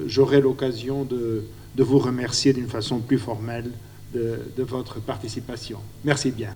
Speaker 1: j'aurai l'occasion de vous remercier d'une façon plus formelle de votre participation. Merci bien.